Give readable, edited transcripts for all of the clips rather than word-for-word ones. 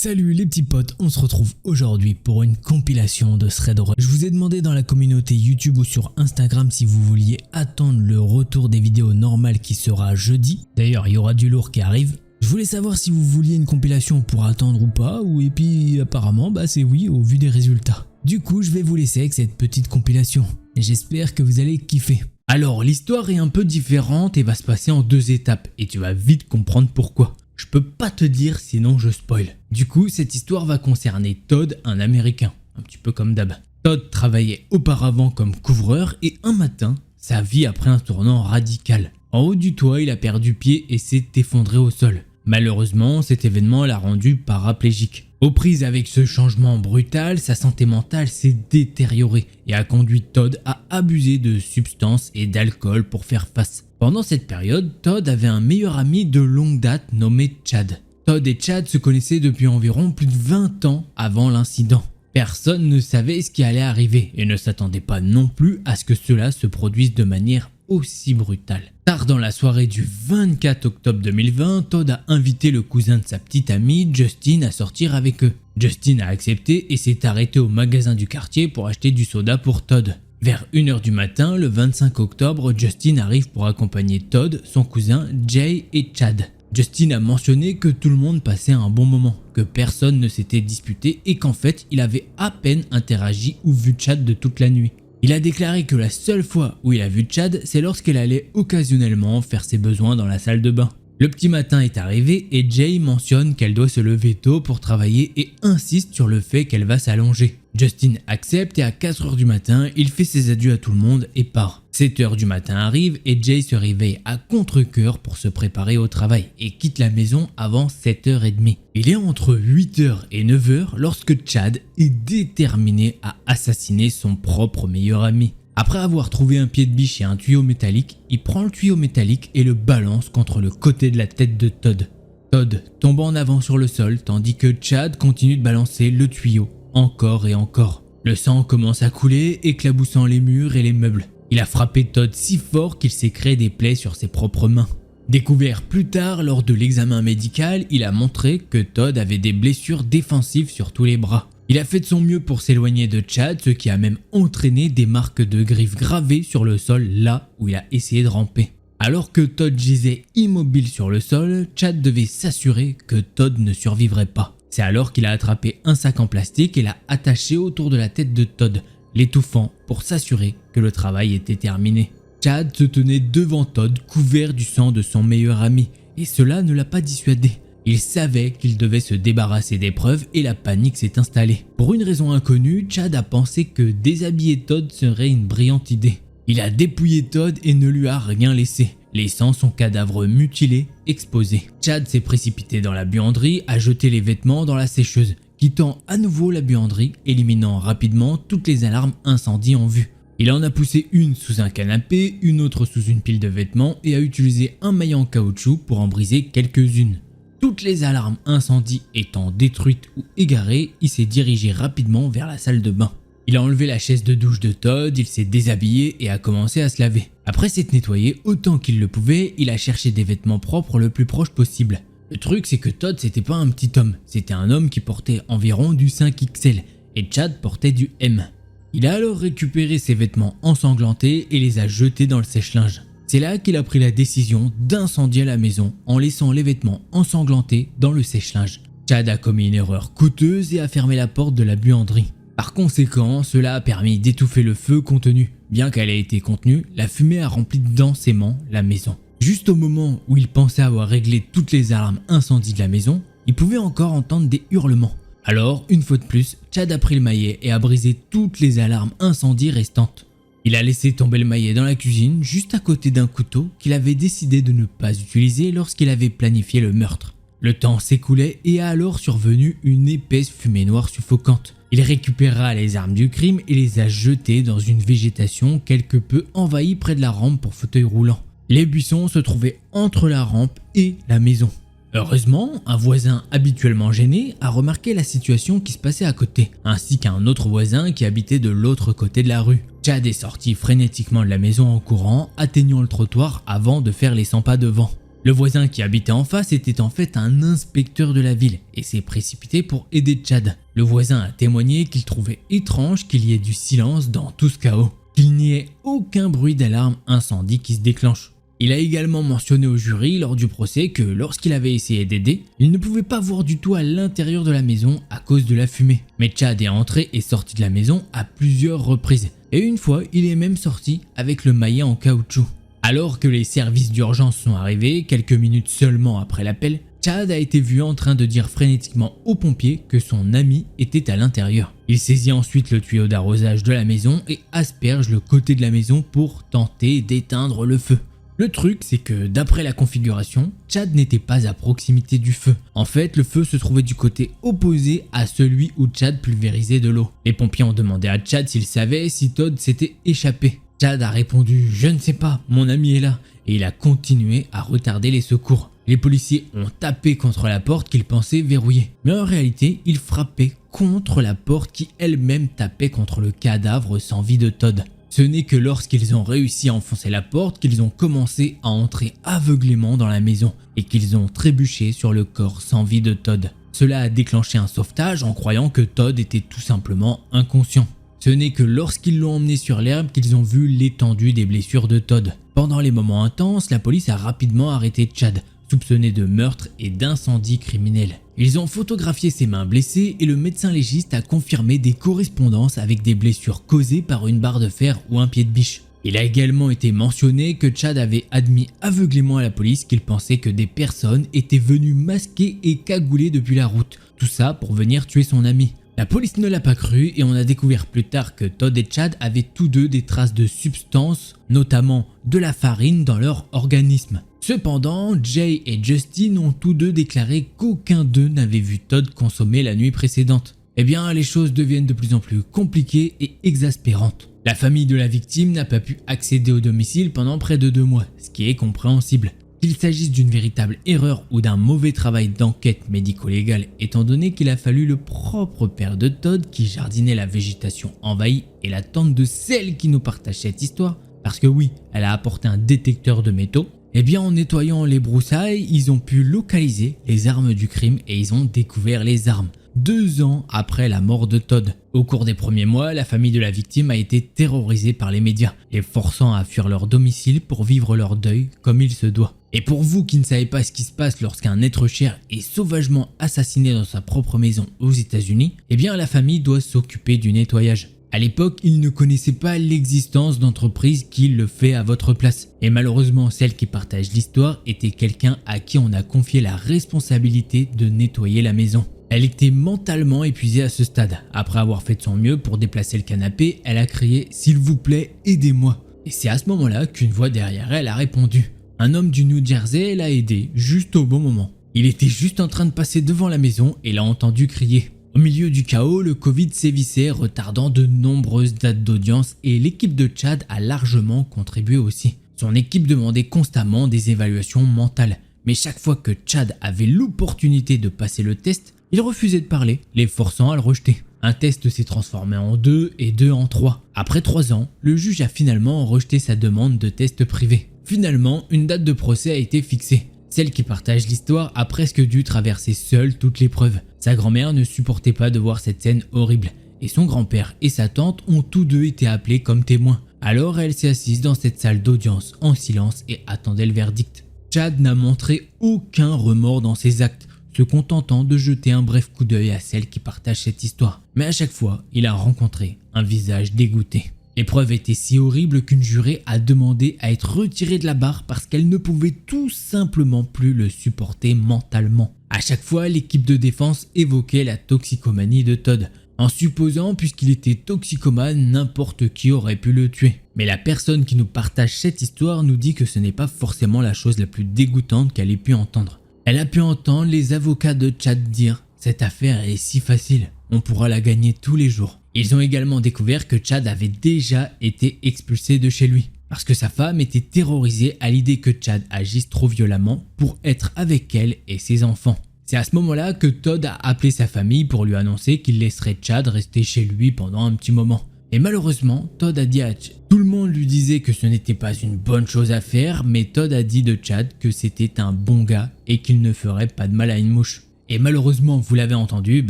Salut les petits potes, on se retrouve aujourd'hui pour une compilation de threads horror. Je vous ai demandé dans la communauté YouTube ou sur Instagram si vous vouliez attendre le retour des vidéos normales qui sera jeudi. D'ailleurs, il y aura du lourd qui arrive. Je voulais savoir si vous vouliez une compilation pour attendre ou pas, et puis apparemment c'est oui au vu des résultats. Du coup, je vais vous laisser avec cette petite compilation et j'espère que vous allez kiffer. Alors, l'histoire est un peu différente et va se passer en deux étapes et tu vas vite comprendre pourquoi. Je peux pas te dire sinon je spoil. Du coup, cette histoire va concerner Todd, un Américain, un petit peu comme d'hab. Todd travaillait auparavant comme couvreur et un matin, sa vie a pris un tournant radical. En haut du toit, il a perdu pied et s'est effondré au sol. Malheureusement, cet événement l'a rendu paraplégique. Aux prises avec ce changement brutal, sa santé mentale s'est détériorée et a conduit Todd à abuser de substances et d'alcool pour faire face. Pendant cette période, Todd avait un meilleur ami de longue date nommé Chad. Todd et Chad se connaissaient depuis environ plus de 20 ans avant l'incident. Personne ne savait ce qui allait arriver et ne s'attendait pas non plus à ce que cela se produise de manière aussi brutale. Tard dans la soirée du 24 octobre 2020, Todd a invité le cousin de sa petite amie, Justin, à sortir avec eux. Justin a accepté et s'est arrêté au magasin du quartier pour acheter du soda pour Todd. Vers 1h du matin, le 25 octobre, Justin arrive pour accompagner Todd, son cousin, Jay et Chad. Justin a mentionné que tout le monde passait un bon moment, que personne ne s'était disputé et qu'en fait, il avait à peine interagi ou vu Chad de toute la nuit. Il a déclaré que la seule fois où il a vu Chad, c'est lorsqu'elle allait occasionnellement faire ses besoins dans la salle de bain. Le petit matin est arrivé et Jay mentionne qu'elle doit se lever tôt pour travailler et insiste sur le fait qu'elle va s'allonger. Justin accepte et à 4h du matin, il fait ses adieux à tout le monde et part. 7h du matin arrive et Jay se réveille à contre-cœur pour se préparer au travail et quitte la maison avant 7h30. Il est entre 8h et 9h lorsque Chad est déterminé à assassiner son propre meilleur ami. Après avoir trouvé un pied de biche et un tuyau métallique, il prend le tuyau métallique et le balance contre le côté de la tête de Todd. Todd tombe en avant sur le sol tandis que Chad continue de balancer le tuyau encore et encore. Le sang commence à couler, éclaboussant les murs et les meubles. Il a frappé Todd si fort qu'il s'est créé des plaies sur ses propres mains. Découvert plus tard lors de l'examen médical, il a montré que Todd avait des blessures défensives sur tous les bras. Il a fait de son mieux pour s'éloigner de Chad, ce qui a même entraîné des marques de griffes gravées sur le sol là où il a essayé de ramper. Alors que Todd gisait immobile sur le sol, Chad devait s'assurer que Todd ne survivrait pas. C'est alors qu'il a attrapé un sac en plastique et l'a attaché autour de la tête de Todd, l'étouffant pour s'assurer que le travail était terminé. Chad se tenait devant Todd couvert du sang de son meilleur ami et cela ne l'a pas dissuadé. Il savait qu'il devait se débarrasser des preuves et la panique s'est installée. Pour une raison inconnue, Chad a pensé que déshabiller Todd serait une brillante idée. Il a dépouillé Todd et ne lui a rien laissé, laissant son cadavre mutilé, exposé. Chad s'est précipité dans la buanderie, a jeté les vêtements dans la sécheuse, quittant à nouveau la buanderie, éliminant rapidement toutes les alarmes incendie en vue. Il en a poussé une sous un canapé, une autre sous une pile de vêtements et a utilisé un maillet en caoutchouc pour en briser quelques-unes. Toutes les alarmes incendie étant détruites ou égarées, il s'est dirigé rapidement vers la salle de bain. Il a enlevé la chaise de douche de Todd, il s'est déshabillé et a commencé à se laver. Après s'être nettoyé autant qu'il le pouvait, il a cherché des vêtements propres le plus proche possible. Le truc c'est que Todd c'était pas un petit homme, c'était un homme qui portait environ du 5XL et Chad portait du M. Il a alors récupéré ses vêtements ensanglantés et les a jetés dans le sèche-linge. C'est là qu'il a pris la décision d'incendier la maison en laissant les vêtements ensanglantés dans le sèche-linge. Chad a commis une erreur coûteuse et a fermé la porte de la buanderie. Par conséquent, cela a permis d'étouffer le feu contenu. Bien qu'elle ait été contenue, la fumée a rempli densément la maison. Juste au moment où il pensait avoir réglé toutes les alarmes incendie de la maison, il pouvait encore entendre des hurlements. Alors, une fois de plus, Chad a pris le maillet et a brisé toutes les alarmes incendie restantes. Il a laissé tomber le maillet dans la cuisine, juste à côté d'un couteau qu'il avait décidé de ne pas utiliser lorsqu'il avait planifié le meurtre. Le temps s'écoulait et a alors survenu une épaisse fumée noire suffocante. Il récupéra les armes du crime et les a jetées dans une végétation quelque peu envahie près de la rampe pour fauteuil roulant. Les buissons se trouvaient entre la rampe et la maison. Heureusement, un voisin habituellement gêné a remarqué la situation qui se passait à côté, ainsi qu'un autre voisin qui habitait de l'autre côté de la rue. Chad est sorti frénétiquement de la maison en courant, atteignant le trottoir avant de faire les 100 pas devant. Le voisin qui habitait en face était en fait un inspecteur de la ville et s'est précipité pour aider Chad. Le voisin a témoigné qu'il trouvait étrange qu'il y ait du silence dans tout ce chaos, qu'il n'y ait aucun bruit d'alarme incendie qui se déclenche. Il a également mentionné au jury lors du procès que lorsqu'il avait essayé d'aider, il ne pouvait pas voir du tout à l'intérieur de la maison à cause de la fumée. Mais Chad est entré et sorti de la maison à plusieurs reprises. Et une fois, il est même sorti avec le maillet en caoutchouc. Alors que les services d'urgence sont arrivés, quelques minutes seulement après l'appel, Chad a été vu en train de dire frénétiquement aux pompiers que son ami était à l'intérieur. Il saisit ensuite le tuyau d'arrosage de la maison et asperge le côté de la maison pour tenter d'éteindre le feu. Le truc, c'est que d'après la configuration, Chad n'était pas à proximité du feu. En fait, le feu se trouvait du côté opposé à celui où Chad pulvérisait de l'eau. Les pompiers ont demandé à Chad s'il savait si Todd s'était échappé. Chad a répondu « Je ne sais pas, mon ami est là » et il a continué à retarder les secours. Les policiers ont tapé contre la porte qu'ils pensaient verrouillée. Mais en réalité, ils frappaient contre la porte qui elle-même tapait contre le cadavre sans vie de Todd. Ce n'est que lorsqu'ils ont réussi à enfoncer la porte qu'ils ont commencé à entrer aveuglément dans la maison et qu'ils ont trébuché sur le corps sans vie de Todd. Cela a déclenché un sauvetage en croyant que Todd était tout simplement inconscient. Ce n'est que lorsqu'ils l'ont emmené sur l'herbe qu'ils ont vu l'étendue des blessures de Todd. Pendant les moments intenses, la police a rapidement arrêté Chad, soupçonné de meurtre et d'incendie criminel. Ils ont photographié ses mains blessées et le médecin légiste a confirmé des correspondances avec des blessures causées par une barre de fer ou un pied de biche. Il a également été mentionné que Chad avait admis aveuglément à la police qu'il pensait que des personnes étaient venues masquées et cagoulées depuis la route, tout ça pour venir tuer son ami. La police ne l'a pas cru et on a découvert plus tard que Todd et Chad avaient tous deux des traces de substances, notamment de la farine dans leur organisme. Cependant, Jay et Justin ont tous deux déclaré qu'aucun d'eux n'avait vu Todd consommer la nuit précédente. Eh bien, les choses deviennent de plus en plus compliquées et exaspérantes. La famille de la victime n'a pas pu accéder au domicile pendant près de 2 mois, ce qui est compréhensible. Qu'il s'agisse d'une véritable erreur ou d'un mauvais travail d'enquête médico-légale, étant donné qu'il a fallu le propre père de Todd qui jardinait la végétation envahie et la tante de celle qui nous partage cette histoire, parce que oui, elle a apporté un détecteur de métaux, eh bien en nettoyant les broussailles, ils ont pu localiser les armes du crime et ils ont découvert les armes. 2 ans après la mort de Todd. Au cours des premiers mois, la famille de la victime a été terrorisée par les médias, les forçant à fuir leur domicile pour vivre leur deuil comme il se doit. Et pour vous qui ne savez pas ce qui se passe lorsqu'un être cher est sauvagement assassiné dans sa propre maison aux États-Unis, eh bien la famille doit s'occuper du nettoyage. À l'époque, ils ne connaissaient pas l'existence d'entreprises qui le fait à votre place. Et malheureusement, celle qui partage l'histoire était quelqu'un à qui on a confié la responsabilité de nettoyer la maison. Elle était mentalement épuisée à ce stade. Après avoir fait de son mieux pour déplacer le canapé, elle a crié « S'il vous plaît, aidez-moi ». Et c'est à ce moment-là qu'une voix derrière elle a répondu. Un homme du New Jersey l'a aidé juste au bon moment. Il était juste en train de passer devant la maison et l'a entendu crier. Au milieu du chaos, le Covid sévissait, retardant de nombreuses dates d'audience et l'équipe de Chad a largement contribué aussi. Son équipe demandait constamment des évaluations mentales. Mais chaque fois que Chad avait l'opportunité de passer le test, il refusait de parler, les forçant à le rejeter. Un test s'est transformé en 2 et 2 en 3. Après 3 ans, le juge a finalement rejeté sa demande de test privé. Finalement, une date de procès a été fixée. Celle qui partage l'histoire a presque dû traverser seule toutes les preuves. Sa grand-mère ne supportait pas de voir cette scène horrible. Et son grand-père et sa tante ont tous deux été appelés comme témoins. Alors elle s'est assise dans cette salle d'audience en silence et attendait le verdict. Chad n'a montré aucun remords dans ses actes, se contentant de jeter un bref coup d'œil à celle qui partage cette histoire. Mais à chaque fois, il a rencontré un visage dégoûté. L'épreuve était si horrible qu'une jurée a demandé à être retirée de la barre parce qu'elle ne pouvait tout simplement plus le supporter mentalement. À chaque fois, l'équipe de défense évoquait la toxicomanie de Todd, en supposant puisqu'il était toxicomane, n'importe qui aurait pu le tuer. Mais la personne qui nous partage cette histoire nous dit que ce n'est pas forcément la chose la plus dégoûtante qu'elle ait pu entendre. Elle a pu entendre les avocats de Chad dire « Cette affaire est si facile, on pourra la gagner tous les jours ». Ils ont également découvert que Chad avait déjà été expulsé de chez lui, parce que sa femme était terrorisée à l'idée que Chad agisse trop violemment pour être avec elle et ses enfants. C'est à ce moment-là que Todd a appelé sa famille pour lui annoncer qu'il laisserait Chad rester chez lui pendant un petit moment. Et malheureusement, Todd a dit à Chad. Tout le monde lui disait que ce n'était pas une bonne chose à faire, mais Todd a dit de Chad que c'était un bon gars et qu'il ne ferait pas de mal à une mouche. Et malheureusement, vous l'avez entendu,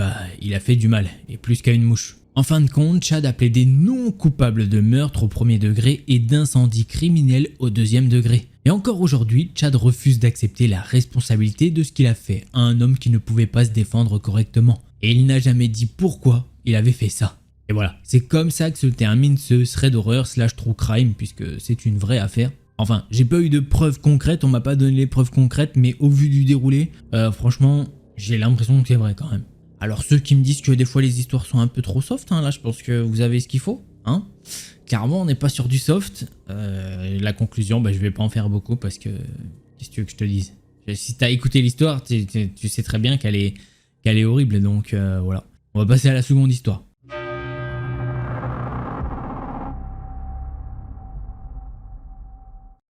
il a fait du mal, et plus qu'à une mouche. En fin de compte, Chad a plaidé non coupable de meurtre au premier degré et d'incendie criminel au deuxième degré. Et encore aujourd'hui, Chad refuse d'accepter la responsabilité de ce qu'il a fait à un homme qui ne pouvait pas se défendre correctement. Et il n'a jamais dit pourquoi il avait fait ça. Et voilà, c'est comme ça que se termine ce thread d'horreur / true crime, puisque c'est une vraie affaire. Enfin, j'ai pas eu de preuves concrètes, on m'a pas donné les preuves concrètes, mais au vu du déroulé, franchement, j'ai l'impression que c'est vrai quand même. Alors ceux qui me disent que des fois les histoires sont un peu trop soft, là je pense que vous avez ce qu'il faut, Clairement on n'est pas sur du soft. La conclusion, je vais pas en faire beaucoup parce que, qu'est-ce que tu veux que je te dise? Si t'as écouté l'histoire, tu sais très bien qu'elle est horrible, donc voilà. On va passer à la seconde histoire.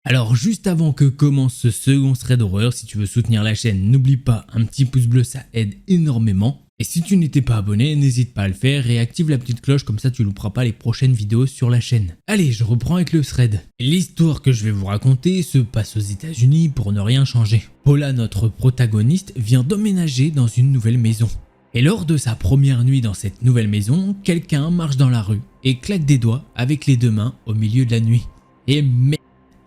Alors juste avant que commence ce second thread d'horreur, si tu veux soutenir la chaîne, n'oublie pas un petit pouce bleu, ça aide énormément. Et si tu n'étais pas abonné, n'hésite pas à le faire et active la petite cloche, comme ça tu louperas pas les prochaines vidéos sur la chaîne. Allez, je reprends avec le thread. L'histoire que je vais vous raconter se passe aux États-Unis pour ne rien changer. Paula, notre protagoniste, vient d'emménager dans une nouvelle maison. Et lors de sa première nuit dans cette nouvelle maison, quelqu'un marche dans la rue et claque des doigts avec les deux mains au milieu de la nuit. Et merde,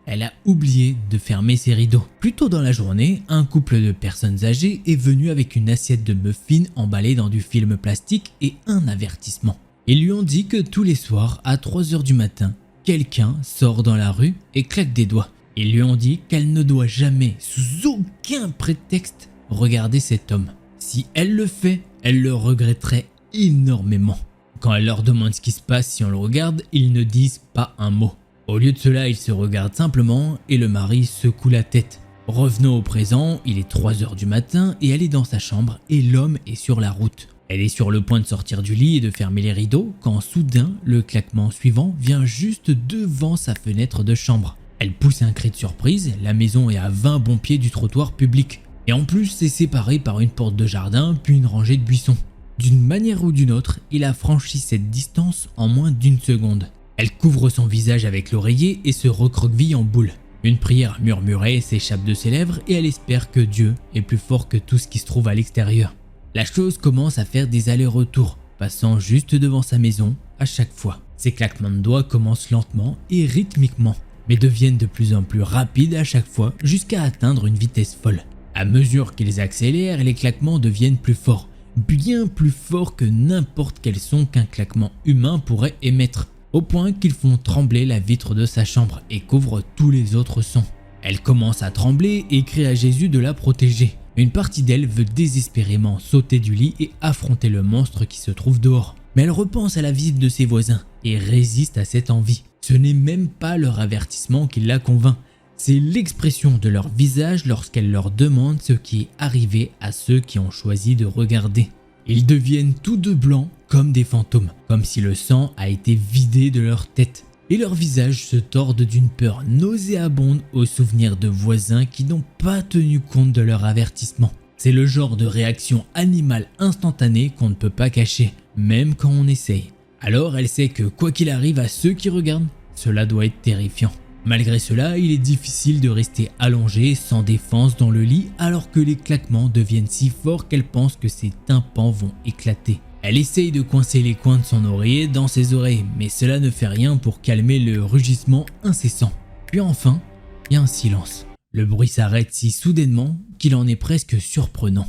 elle a oublié de fermer ses rideaux. Plus tôt dans la journée, un couple de personnes âgées est venu avec une assiette de muffins emballée dans du film plastique et un avertissement. Ils lui ont dit que tous les soirs, à 3 h du matin, quelqu'un sort dans la rue et claque des doigts. Ils lui ont dit qu'elle ne doit jamais, sous aucun prétexte, regarder cet homme. Si elle le fait, elle le regretterait énormément. Quand elle leur demande ce qui se passe si on le regarde, ils ne disent pas un mot. Au lieu de cela, ils se regardent simplement et le mari secoue la tête. Revenons au présent, il est 3 h du matin et elle est dans sa chambre et l'homme est sur la route. Elle est sur le point de sortir du lit et de fermer les rideaux quand soudain, le claquement suivant vient juste devant sa fenêtre de chambre. Elle pousse un cri de surprise, la maison est à 20 bons pieds du trottoir public. Et en plus, c'est séparé par une porte de jardin puis une rangée de buissons. D'une manière ou d'une autre, il a franchi cette distance en moins d'1 seconde. Elle couvre son visage avec l'oreiller et se recroqueville en boule. Une prière murmurée s'échappe de ses lèvres et elle espère que Dieu est plus fort que tout ce qui se trouve à l'extérieur. La chose commence à faire des allers-retours, passant juste devant sa maison à chaque fois. Ses claquements de doigts commencent lentement et rythmiquement, mais deviennent de plus en plus rapides à chaque fois jusqu'à atteindre une vitesse folle. À mesure qu'ils accélèrent, les claquements deviennent plus forts, bien plus forts que n'importe quel son qu'un claquement humain pourrait émettre, au point qu'ils font trembler la vitre de sa chambre et couvrent tous les autres sons. Elle commence à trembler et crie à Jésus de la protéger. Une partie d'elle veut désespérément sauter du lit et affronter le monstre qui se trouve dehors. Mais elle repense à la visite de ses voisins et résiste à cette envie. Ce n'est même pas leur avertissement qui la convainc, c'est l'expression de leur visage lorsqu'elle leur demande ce qui est arrivé à ceux qui ont choisi de regarder. Ils deviennent tous deux blancs comme des fantômes, comme si le sang a été vidé de leur tête. Et leurs visages se tordent d'une peur nauséabonde au souvenir de voisins qui n'ont pas tenu compte de leur avertissement. C'est le genre de réaction animale instantanée qu'on ne peut pas cacher, même quand on essaye. Alors elle sait que quoi qu'il arrive à ceux qui regardent, cela doit être terrifiant. Malgré cela, il est difficile de rester allongé sans défense dans le lit alors que les claquements deviennent si forts qu'elle pense que ses tympans vont éclater. Elle essaye de coincer les coins de son oreiller dans ses oreilles, mais cela ne fait rien pour calmer le rugissement incessant. Puis enfin, il y a un silence. Le bruit s'arrête si soudainement qu'il en est presque surprenant.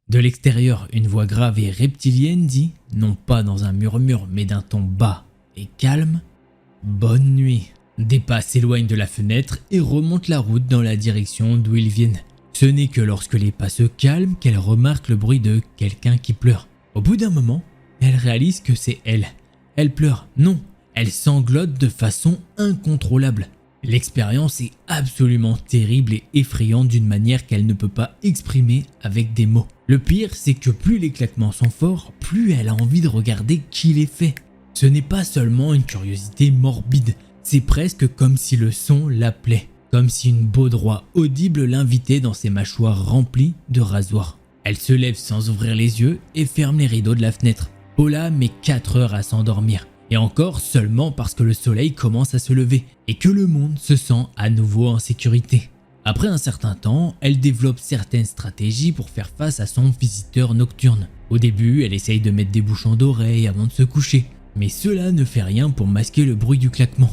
De l'extérieur, une voix grave et reptilienne dit, non pas dans un murmure mais d'un ton bas et calme, « Bonne nuit ». Des pas s'éloignent de la fenêtre et remontent la route dans la direction d'où ils viennent. Ce n'est que lorsque les pas se calment qu'elle remarque le bruit de quelqu'un qui pleure. Au bout d'un moment, elle réalise que c'est elle. Elle pleure, non, elle sanglote de façon incontrôlable. L'expérience est absolument terrible et effrayante d'une manière qu'elle ne peut pas exprimer avec des mots. Le pire, c'est que plus les claquements sont forts, plus elle a envie de regarder qui les fait. Ce n'est pas seulement une curiosité morbide, c'est presque comme si le son l'appelait, comme si une baudroie audible l'invitait dans ses mâchoires remplies de rasoirs. Elle se lève sans ouvrir les yeux et ferme les rideaux de la fenêtre. Paula met 4 heures à s'endormir. Et encore seulement parce que le soleil commence à se lever et que le monde se sent à nouveau en sécurité. Après un certain temps, elle développe certaines stratégies pour faire face à son visiteur nocturne. Au début, elle essaye de mettre des bouchons d'oreilles avant de se coucher, mais cela ne fait rien pour masquer le bruit du claquement.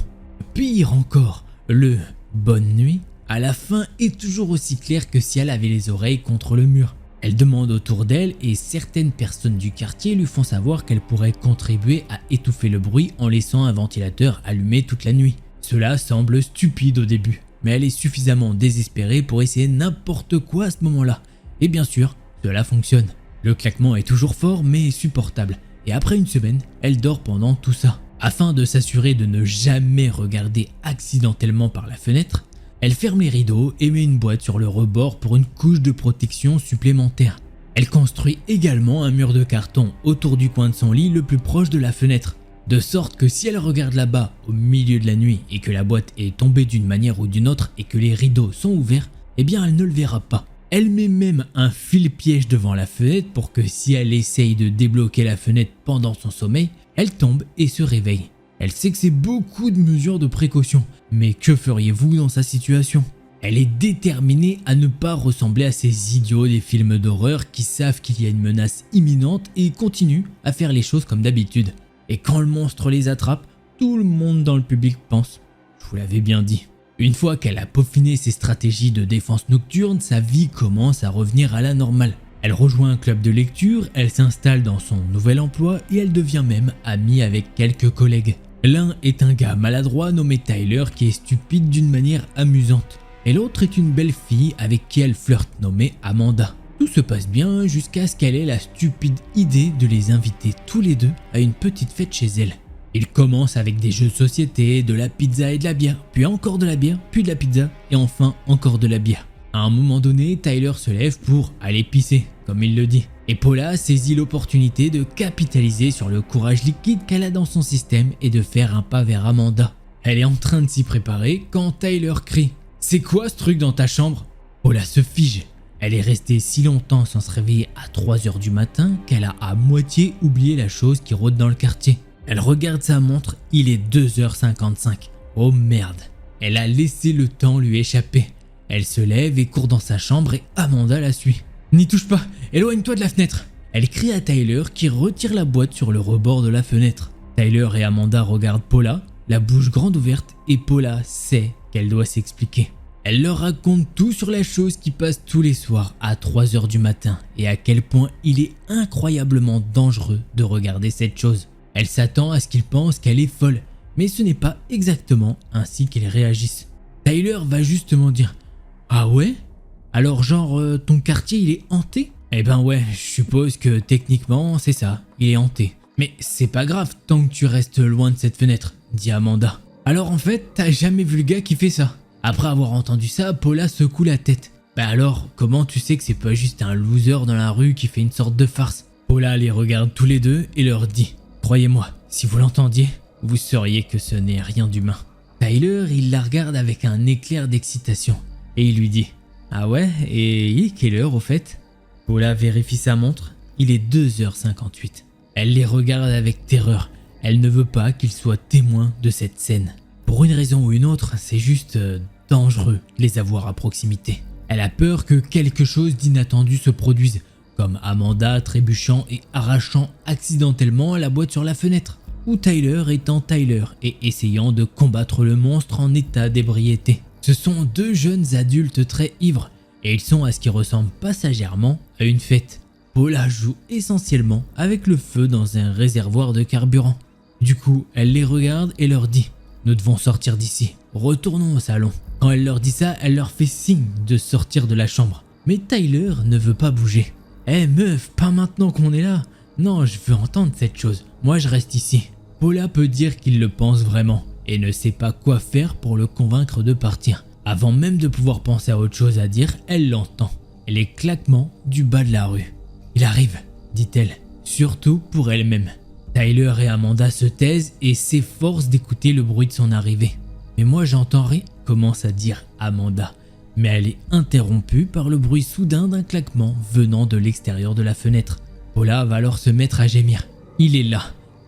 Pire encore, le « bonne nuit » à la fin est toujours aussi clair que si elle avait les oreilles contre le mur. Elle demande autour d'elle et certaines personnes du quartier lui font savoir qu'elle pourrait contribuer à étouffer le bruit en laissant un ventilateur allumé toute la nuit. Cela semble stupide au début, mais elle est suffisamment désespérée pour essayer n'importe quoi à ce moment-là. Et bien sûr, cela fonctionne. Le claquement est toujours fort mais supportable, et après une semaine, elle dort pendant tout ça. Afin de s'assurer de ne jamais regarder accidentellement par la fenêtre, elle ferme les rideaux et met une boîte sur le rebord pour une couche de protection supplémentaire. Elle construit également un mur de carton autour du coin de son lit le plus proche de la fenêtre, de sorte que si elle regarde là-bas au milieu de la nuit et que la boîte est tombée d'une manière ou d'une autre et que les rideaux sont ouverts, eh bien elle ne le verra pas. Elle met même un fil piège devant la fenêtre pour que si elle essaye de débloquer la fenêtre pendant son sommeil, elle tombe et se réveille. Elle sait que c'est beaucoup de mesures de précaution, mais que feriez-vous dans sa situation? Elle est déterminée à ne pas ressembler à ces idiots des films d'horreur qui savent qu'il y a une menace imminente et continuent à faire les choses comme d'habitude. Et quand le monstre les attrape, tout le monde dans le public pense « je vous l'avais bien dit ». Une fois qu'elle a peaufiné ses stratégies de défense nocturne, sa vie commence à revenir à la normale. Elle rejoint un club de lecture, elle s'installe dans son nouvel emploi et elle devient même amie avec quelques collègues. L'un est un gars maladroit nommé Tyler qui est stupide d'une manière amusante. Et l'autre est une belle fille avec qui elle flirte nommée Amanda. Tout se passe bien jusqu'à ce qu'elle ait la stupide idée de les inviter tous les deux à une petite fête chez elle. Ils commencent avec des jeux de société, de la pizza et de la bière, puis encore de la bière, puis de la pizza et enfin encore de la bière. À un moment donné, Tyler se lève pour aller pisser, comme il le dit. Et Paula saisit l'opportunité de capitaliser sur le courage liquide qu'elle a dans son système et de faire un pas vers Amanda. Elle est en train de s'y préparer quand Tyler crie « C'est quoi ce truc dans ta chambre ?» Paula se fige. Elle est restée si longtemps sans se réveiller à 3 h du matin qu'elle a à moitié oublié la chose qui rôde dans le quartier. Elle regarde sa montre, il est 2 h 55. Oh merde, elle a laissé le temps lui échapper. Elle se lève et court dans sa chambre et Amanda la suit. « N'y touche pas, éloigne-toi de la fenêtre !» Elle crie à Tyler qui retire la boîte sur le rebord de la fenêtre. Tyler et Amanda regardent Paula, la bouche grande ouverte, et Paula sait qu'elle doit s'expliquer. Elle leur raconte tout sur la chose qui passe tous les soirs à 3 h du matin et à quel point il est incroyablement dangereux de regarder cette chose. Elle s'attend à ce qu'ils pensent qu'elle est folle, mais ce n'est pas exactement ainsi qu'ils réagissent. Tyler va justement dire « Ah ouais ? Alors genre ton quartier il est hanté ?» Eh ben ouais, je suppose que techniquement c'est ça, il est hanté. Mais c'est pas grave tant que tu restes loin de cette fenêtre, dit Amanda. Alors en fait, t'as jamais vu le gars qui fait ça? Après avoir entendu ça, Paula secoue la tête. Bah alors, comment tu sais que c'est pas juste un loser dans la rue qui fait une sorte de farce? Paula les regarde tous les deux et leur dit « Croyez-moi, si vous l'entendiez, vous sauriez que ce n'est rien d'humain. » Tyler, il la regarde avec un éclair d'excitation et il lui dit « Ah ouais, et il est quelle heure au fait ?» Paula vérifie sa montre, il est 2 h 58. Elle les regarde avec terreur, elle ne veut pas qu'ils soient témoins de cette scène. Pour une raison ou une autre, c'est juste dangereux de les avoir à proximité. Elle a peur que quelque chose d'inattendu se produise, comme Amanda trébuchant et arrachant accidentellement la boîte sur la fenêtre, ou Tyler étant Tyler et essayant de combattre le monstre en état d'ébriété. Ce sont deux jeunes adultes très ivres, et ils sont à ce qui ressemble passagèrement à une fête. Paula joue essentiellement avec le feu dans un réservoir de carburant. Du coup, elle les regarde et leur dit « Nous devons sortir d'ici, retournons au salon ». Quand elle leur dit ça, elle leur fait signe de sortir de la chambre. Mais Tyler ne veut pas bouger. « Eh meuf, pas maintenant qu'on est là. Non, je veux entendre cette chose. Moi je reste ici. » Paula peut dire qu'il le pense vraiment et ne sait pas quoi faire pour le convaincre de partir. Avant même de pouvoir penser à autre chose à dire, elle l'entend. Les claquements du bas de la rue. « Il arrive », dit-elle, surtout pour elle-même. Tyler et Amanda se taisent et s'efforcent d'écouter le bruit de son arrivée. « Mais moi j'entends rien », commence à dire Amanda. Mais elle est interrompue par le bruit soudain d'un claquement venant de l'extérieur de la fenêtre. Paula va alors se mettre à gémir. « Il est là !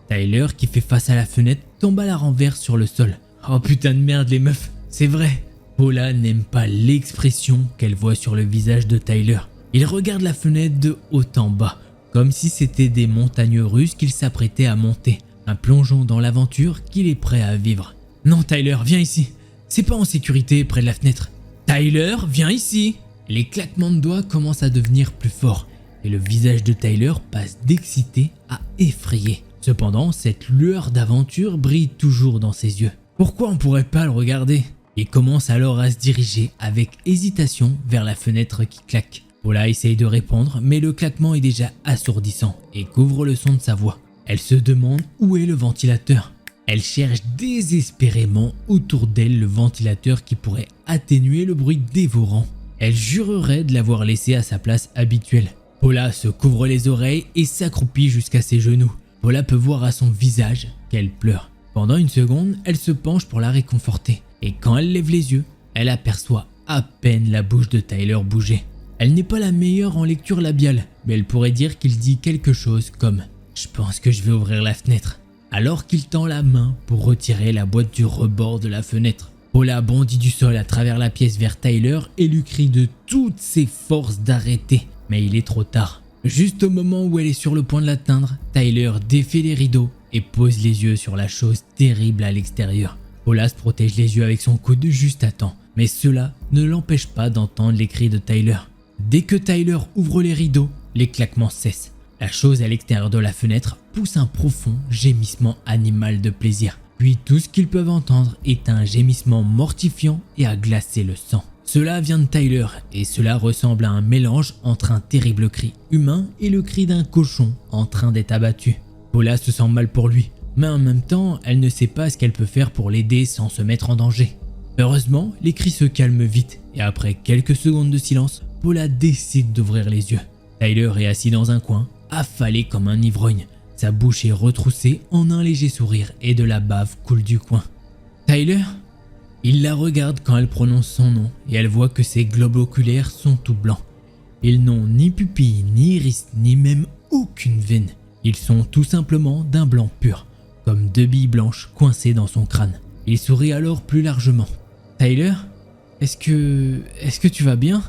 Tyler, qui fait face à la fenêtre, tombe à la renverse sur le sol. Oh putain de merde les meufs, c'est vrai. Paula n'aime pas l'expression qu'elle voit sur le visage de Tyler. Il regarde la fenêtre de haut en bas, comme si c'était des montagnes russes qu'il s'apprêtait à monter, un plongeon dans l'aventure qu'il est prêt à vivre. Non Tyler, viens ici. C'est pas en sécurité près de la fenêtre. Tyler, viens ici. Les claquements de doigts commencent à devenir plus forts et le visage de Tyler passe d'excité à effrayé. Cependant, cette lueur d'aventure brille toujours dans ses yeux. Pourquoi on pourrait pas le regarder? Il commence alors à se diriger avec hésitation vers la fenêtre qui claque. Paula essaye de répondre, mais le claquement est déjà assourdissant et couvre le son de sa voix. Elle se demande où est le ventilateur. Elle cherche désespérément autour d'elle le ventilateur qui pourrait atténuer le bruit dévorant. Elle jurerait de l'avoir laissé à sa place habituelle. Paula se couvre les oreilles et s'accroupit jusqu'à ses genoux. Paula peut voir à son visage qu'elle pleure. Pendant une seconde, elle se penche pour la réconforter. Et quand elle lève les yeux, elle aperçoit à peine la bouche de Tyler bouger. Elle n'est pas la meilleure en lecture labiale, mais elle pourrait dire qu'il dit quelque chose comme « Je pense que je vais ouvrir la fenêtre », alors qu'il tend la main pour retirer la boîte du rebord de la fenêtre. Paula bondit du sol à travers la pièce vers Tyler et lui crie de toutes ses forces d'arrêter. Mais il est trop tard. Juste au moment où elle est sur le point de l'atteindre, Tyler défait les rideaux et pose les yeux sur la chose terrible à l'extérieur. Paula se protège les yeux avec son coude juste à temps, mais cela ne l'empêche pas d'entendre les cris de Tyler. Dès que Tyler ouvre les rideaux, les claquements cessent. La chose à l'extérieur de la fenêtre pousse un profond gémissement animal de plaisir. Puis tout ce qu'ils peuvent entendre est un gémissement mortifiant et à glacer le sang. Cela vient de Tyler et cela ressemble à un mélange entre un terrible cri humain et le cri d'un cochon en train d'être abattu. Paula se sent mal pour lui, mais en même temps, elle ne sait pas ce qu'elle peut faire pour l'aider sans se mettre en danger. Heureusement, les cris se calment vite et après quelques secondes de silence, Paula décide d'ouvrir les yeux. Tyler est assis dans un coin, affalé comme un ivrogne. Sa bouche est retroussée en un léger sourire et de la bave coule du coin. Tyler? Il la regarde quand elle prononce son nom et elle voit que ses globes oculaires sont tout blancs. Ils n'ont ni pupille, ni iris, ni même aucune veine. Ils sont tout simplement d'un blanc pur, comme deux billes blanches coincées dans son crâne. Il sourit alors plus largement. Tyler? Est-ce que tu vas bien?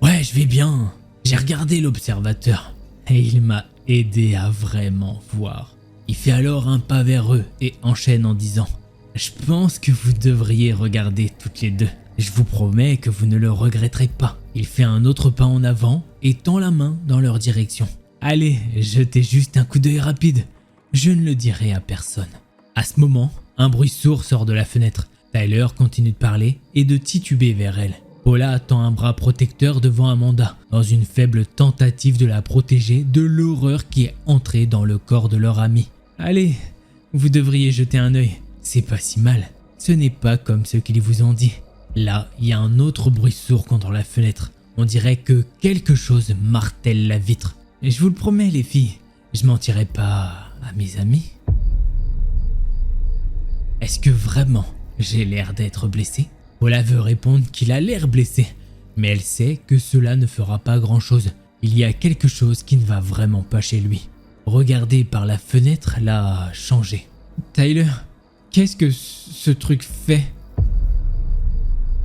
Ouais, je vais bien. J'ai regardé l'observateur et il m'a aidé à vraiment voir. Il fait alors un pas vers eux et enchaîne en disant « Je pense que vous devriez regarder toutes les deux. Je vous promets que vous ne le regretterez pas. » Il fait un autre pas en avant et tend la main dans leur direction. « Allez, jetez juste un coup d'œil rapide. Je ne le dirai à personne. » À ce moment, un bruit sourd sort de la fenêtre. Tyler continue de parler et de tituber vers elle. Paula tend un bras protecteur devant Amanda, dans une faible tentative de la protéger de l'horreur qui est entrée dans le corps de leur amie. « Allez, vous devriez jeter un œil. C'est pas si mal. Ce n'est pas comme ce qu'ils vous ont dit. » Là, il y a un autre bruit sourd contre la fenêtre. On dirait que quelque chose martèle la vitre. Et je vous le promets les filles, je mentirai pas à mes amis. Est-ce que vraiment j'ai l'air d'être blessé? Paula veut répondre qu'il a l'air blessé, mais elle sait que cela ne fera pas grand-chose. Il y a quelque chose qui ne va vraiment pas chez lui. Regarder par la fenêtre l'a changé. Tyler, qu'est-ce que ce truc fait?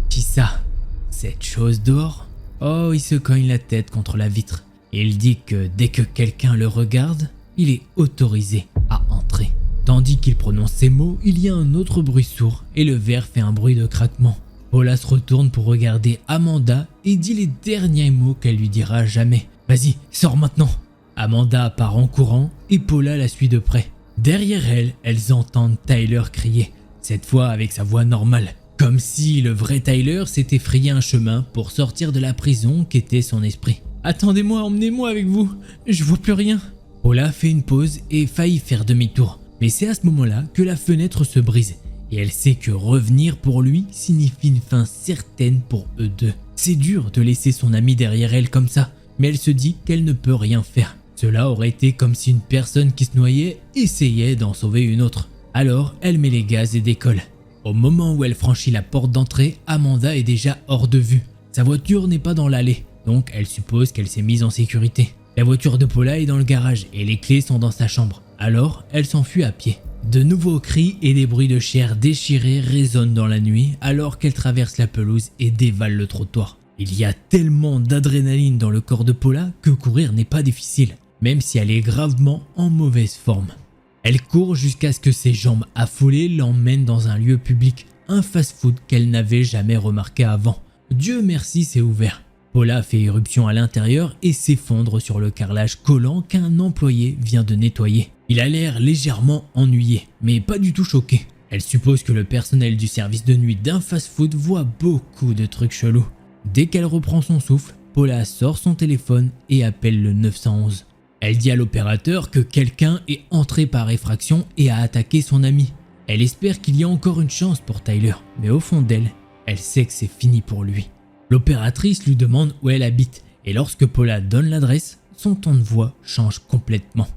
Qui ça? Cette chose dehors? Oh, il se cogne la tête contre la vitre. Et il dit que dès que quelqu'un le regarde, il est autorisé à entrer. Tandis qu'il prononce ces mots, il y a un autre bruit sourd et le verre fait un bruit de craquement. Paula se retourne pour regarder Amanda et dit les derniers mots qu'elle lui dira jamais. « Vas-y, sors maintenant !» Amanda part en courant et Paula la suit de près. Derrière elle, elles entendent Tyler crier, cette fois avec sa voix normale. Comme si le vrai Tyler s'était frayé un chemin pour sortir de la prison qu'était son esprit. « Attendez-moi, emmenez-moi avec vous, je vois plus rien !» Paula fait une pause et faillit faire demi-tour. Mais c'est à ce moment-là que la fenêtre se brise. Et elle sait que revenir pour lui signifie une fin certaine pour eux deux. C'est dur de laisser son ami derrière elle comme ça, mais elle se dit qu'elle ne peut rien faire. Cela aurait été comme si une personne qui se noyait essayait d'en sauver une autre. Alors elle met les gaz et décolle. Au moment où elle franchit la porte d'entrée, Amanda est déjà hors de vue. Sa voiture n'est pas dans l'allée, donc elle suppose qu'elle s'est mise en sécurité. La voiture de Paula est dans le garage et les clés sont dans sa chambre. Alors, elle s'enfuit à pied. De nouveaux cris et des bruits de chair déchirée résonnent dans la nuit alors qu'elle traverse la pelouse et dévale le trottoir. Il y a tellement d'adrénaline dans le corps de Paula que courir n'est pas difficile, même si elle est gravement en mauvaise forme. Elle court jusqu'à ce que ses jambes affolées l'emmènent dans un lieu public, un fast-food qu'elle n'avait jamais remarqué avant. Dieu merci, c'est ouvert. Paula fait éruption à l'intérieur et s'effondre sur le carrelage collant qu'un employé vient de nettoyer. Il a l'air légèrement ennuyé, mais pas du tout choqué. Elle suppose que le personnel du service de nuit d'un fast-food voit beaucoup de trucs chelous. Dès qu'elle reprend son souffle, Paula sort son téléphone et appelle le 911. Elle dit à l'opérateur que quelqu'un est entré par effraction et a attaqué son ami. Elle espère qu'il y a encore une chance pour Tyler, mais au fond d'elle, elle sait que c'est fini pour lui. L'opératrice lui demande où elle habite et lorsque Paula donne l'adresse, son ton de voix change complètement.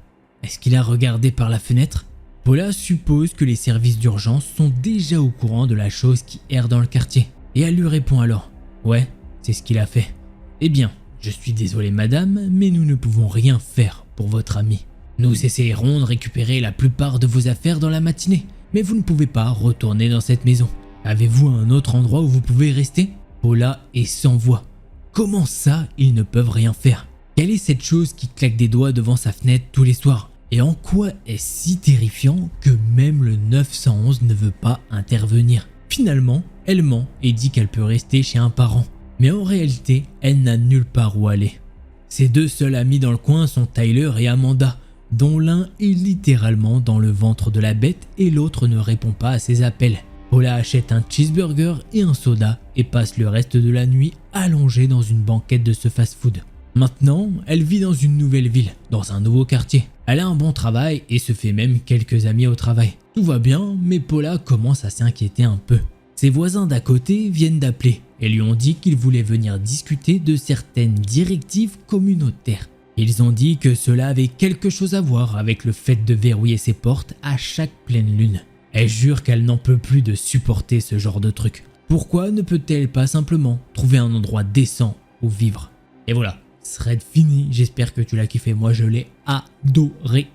Est-ce qu'il a regardé par la fenêtre? Paula suppose que les services d'urgence sont déjà au courant de la chose qui erre dans le quartier. Et elle lui répond alors « Ouais, c'est ce qu'il a fait. » Eh bien, je suis désolé madame, mais nous ne pouvons rien faire pour votre ami. Nous essayerons de récupérer la plupart de vos affaires dans la matinée, mais vous ne pouvez pas retourner dans cette maison. Avez-vous un autre endroit où vous pouvez rester? Paula est sans voix. Comment ça, ils ne peuvent rien faire? Quelle est cette chose qui claque des doigts devant sa fenêtre tous les soirs? Et en quoi est-ce si terrifiant que même le 911 ne veut pas intervenir? Finalement, elle ment et dit qu'elle peut rester chez un parent. Mais en réalité, elle n'a nulle part où aller. Ses deux seuls amis dans le coin sont Tyler et Amanda, dont l'un est littéralement dans le ventre de la bête et l'autre ne répond pas à ses appels. Paula achète un cheeseburger et un soda et passe le reste de la nuit allongée dans une banquette de ce fast-food. Maintenant, elle vit dans une nouvelle ville, dans un nouveau quartier. Elle a un bon travail et se fait même quelques amis au travail. Tout va bien, mais Paula commence à s'inquiéter un peu. Ses voisins d'à côté viennent d'appeler et lui ont dit qu'ils voulaient venir discuter de certaines directives communautaires. Ils ont dit que cela avait quelque chose à voir avec le fait de verrouiller ses portes à chaque pleine lune. Elle jure qu'elle n'en peut plus de supporter ce genre de truc. Pourquoi ne peut-elle pas simplement trouver un endroit décent où vivre? Et voilà, thread fini, j'espère que tu l'as kiffé, moi je l'ai adoré.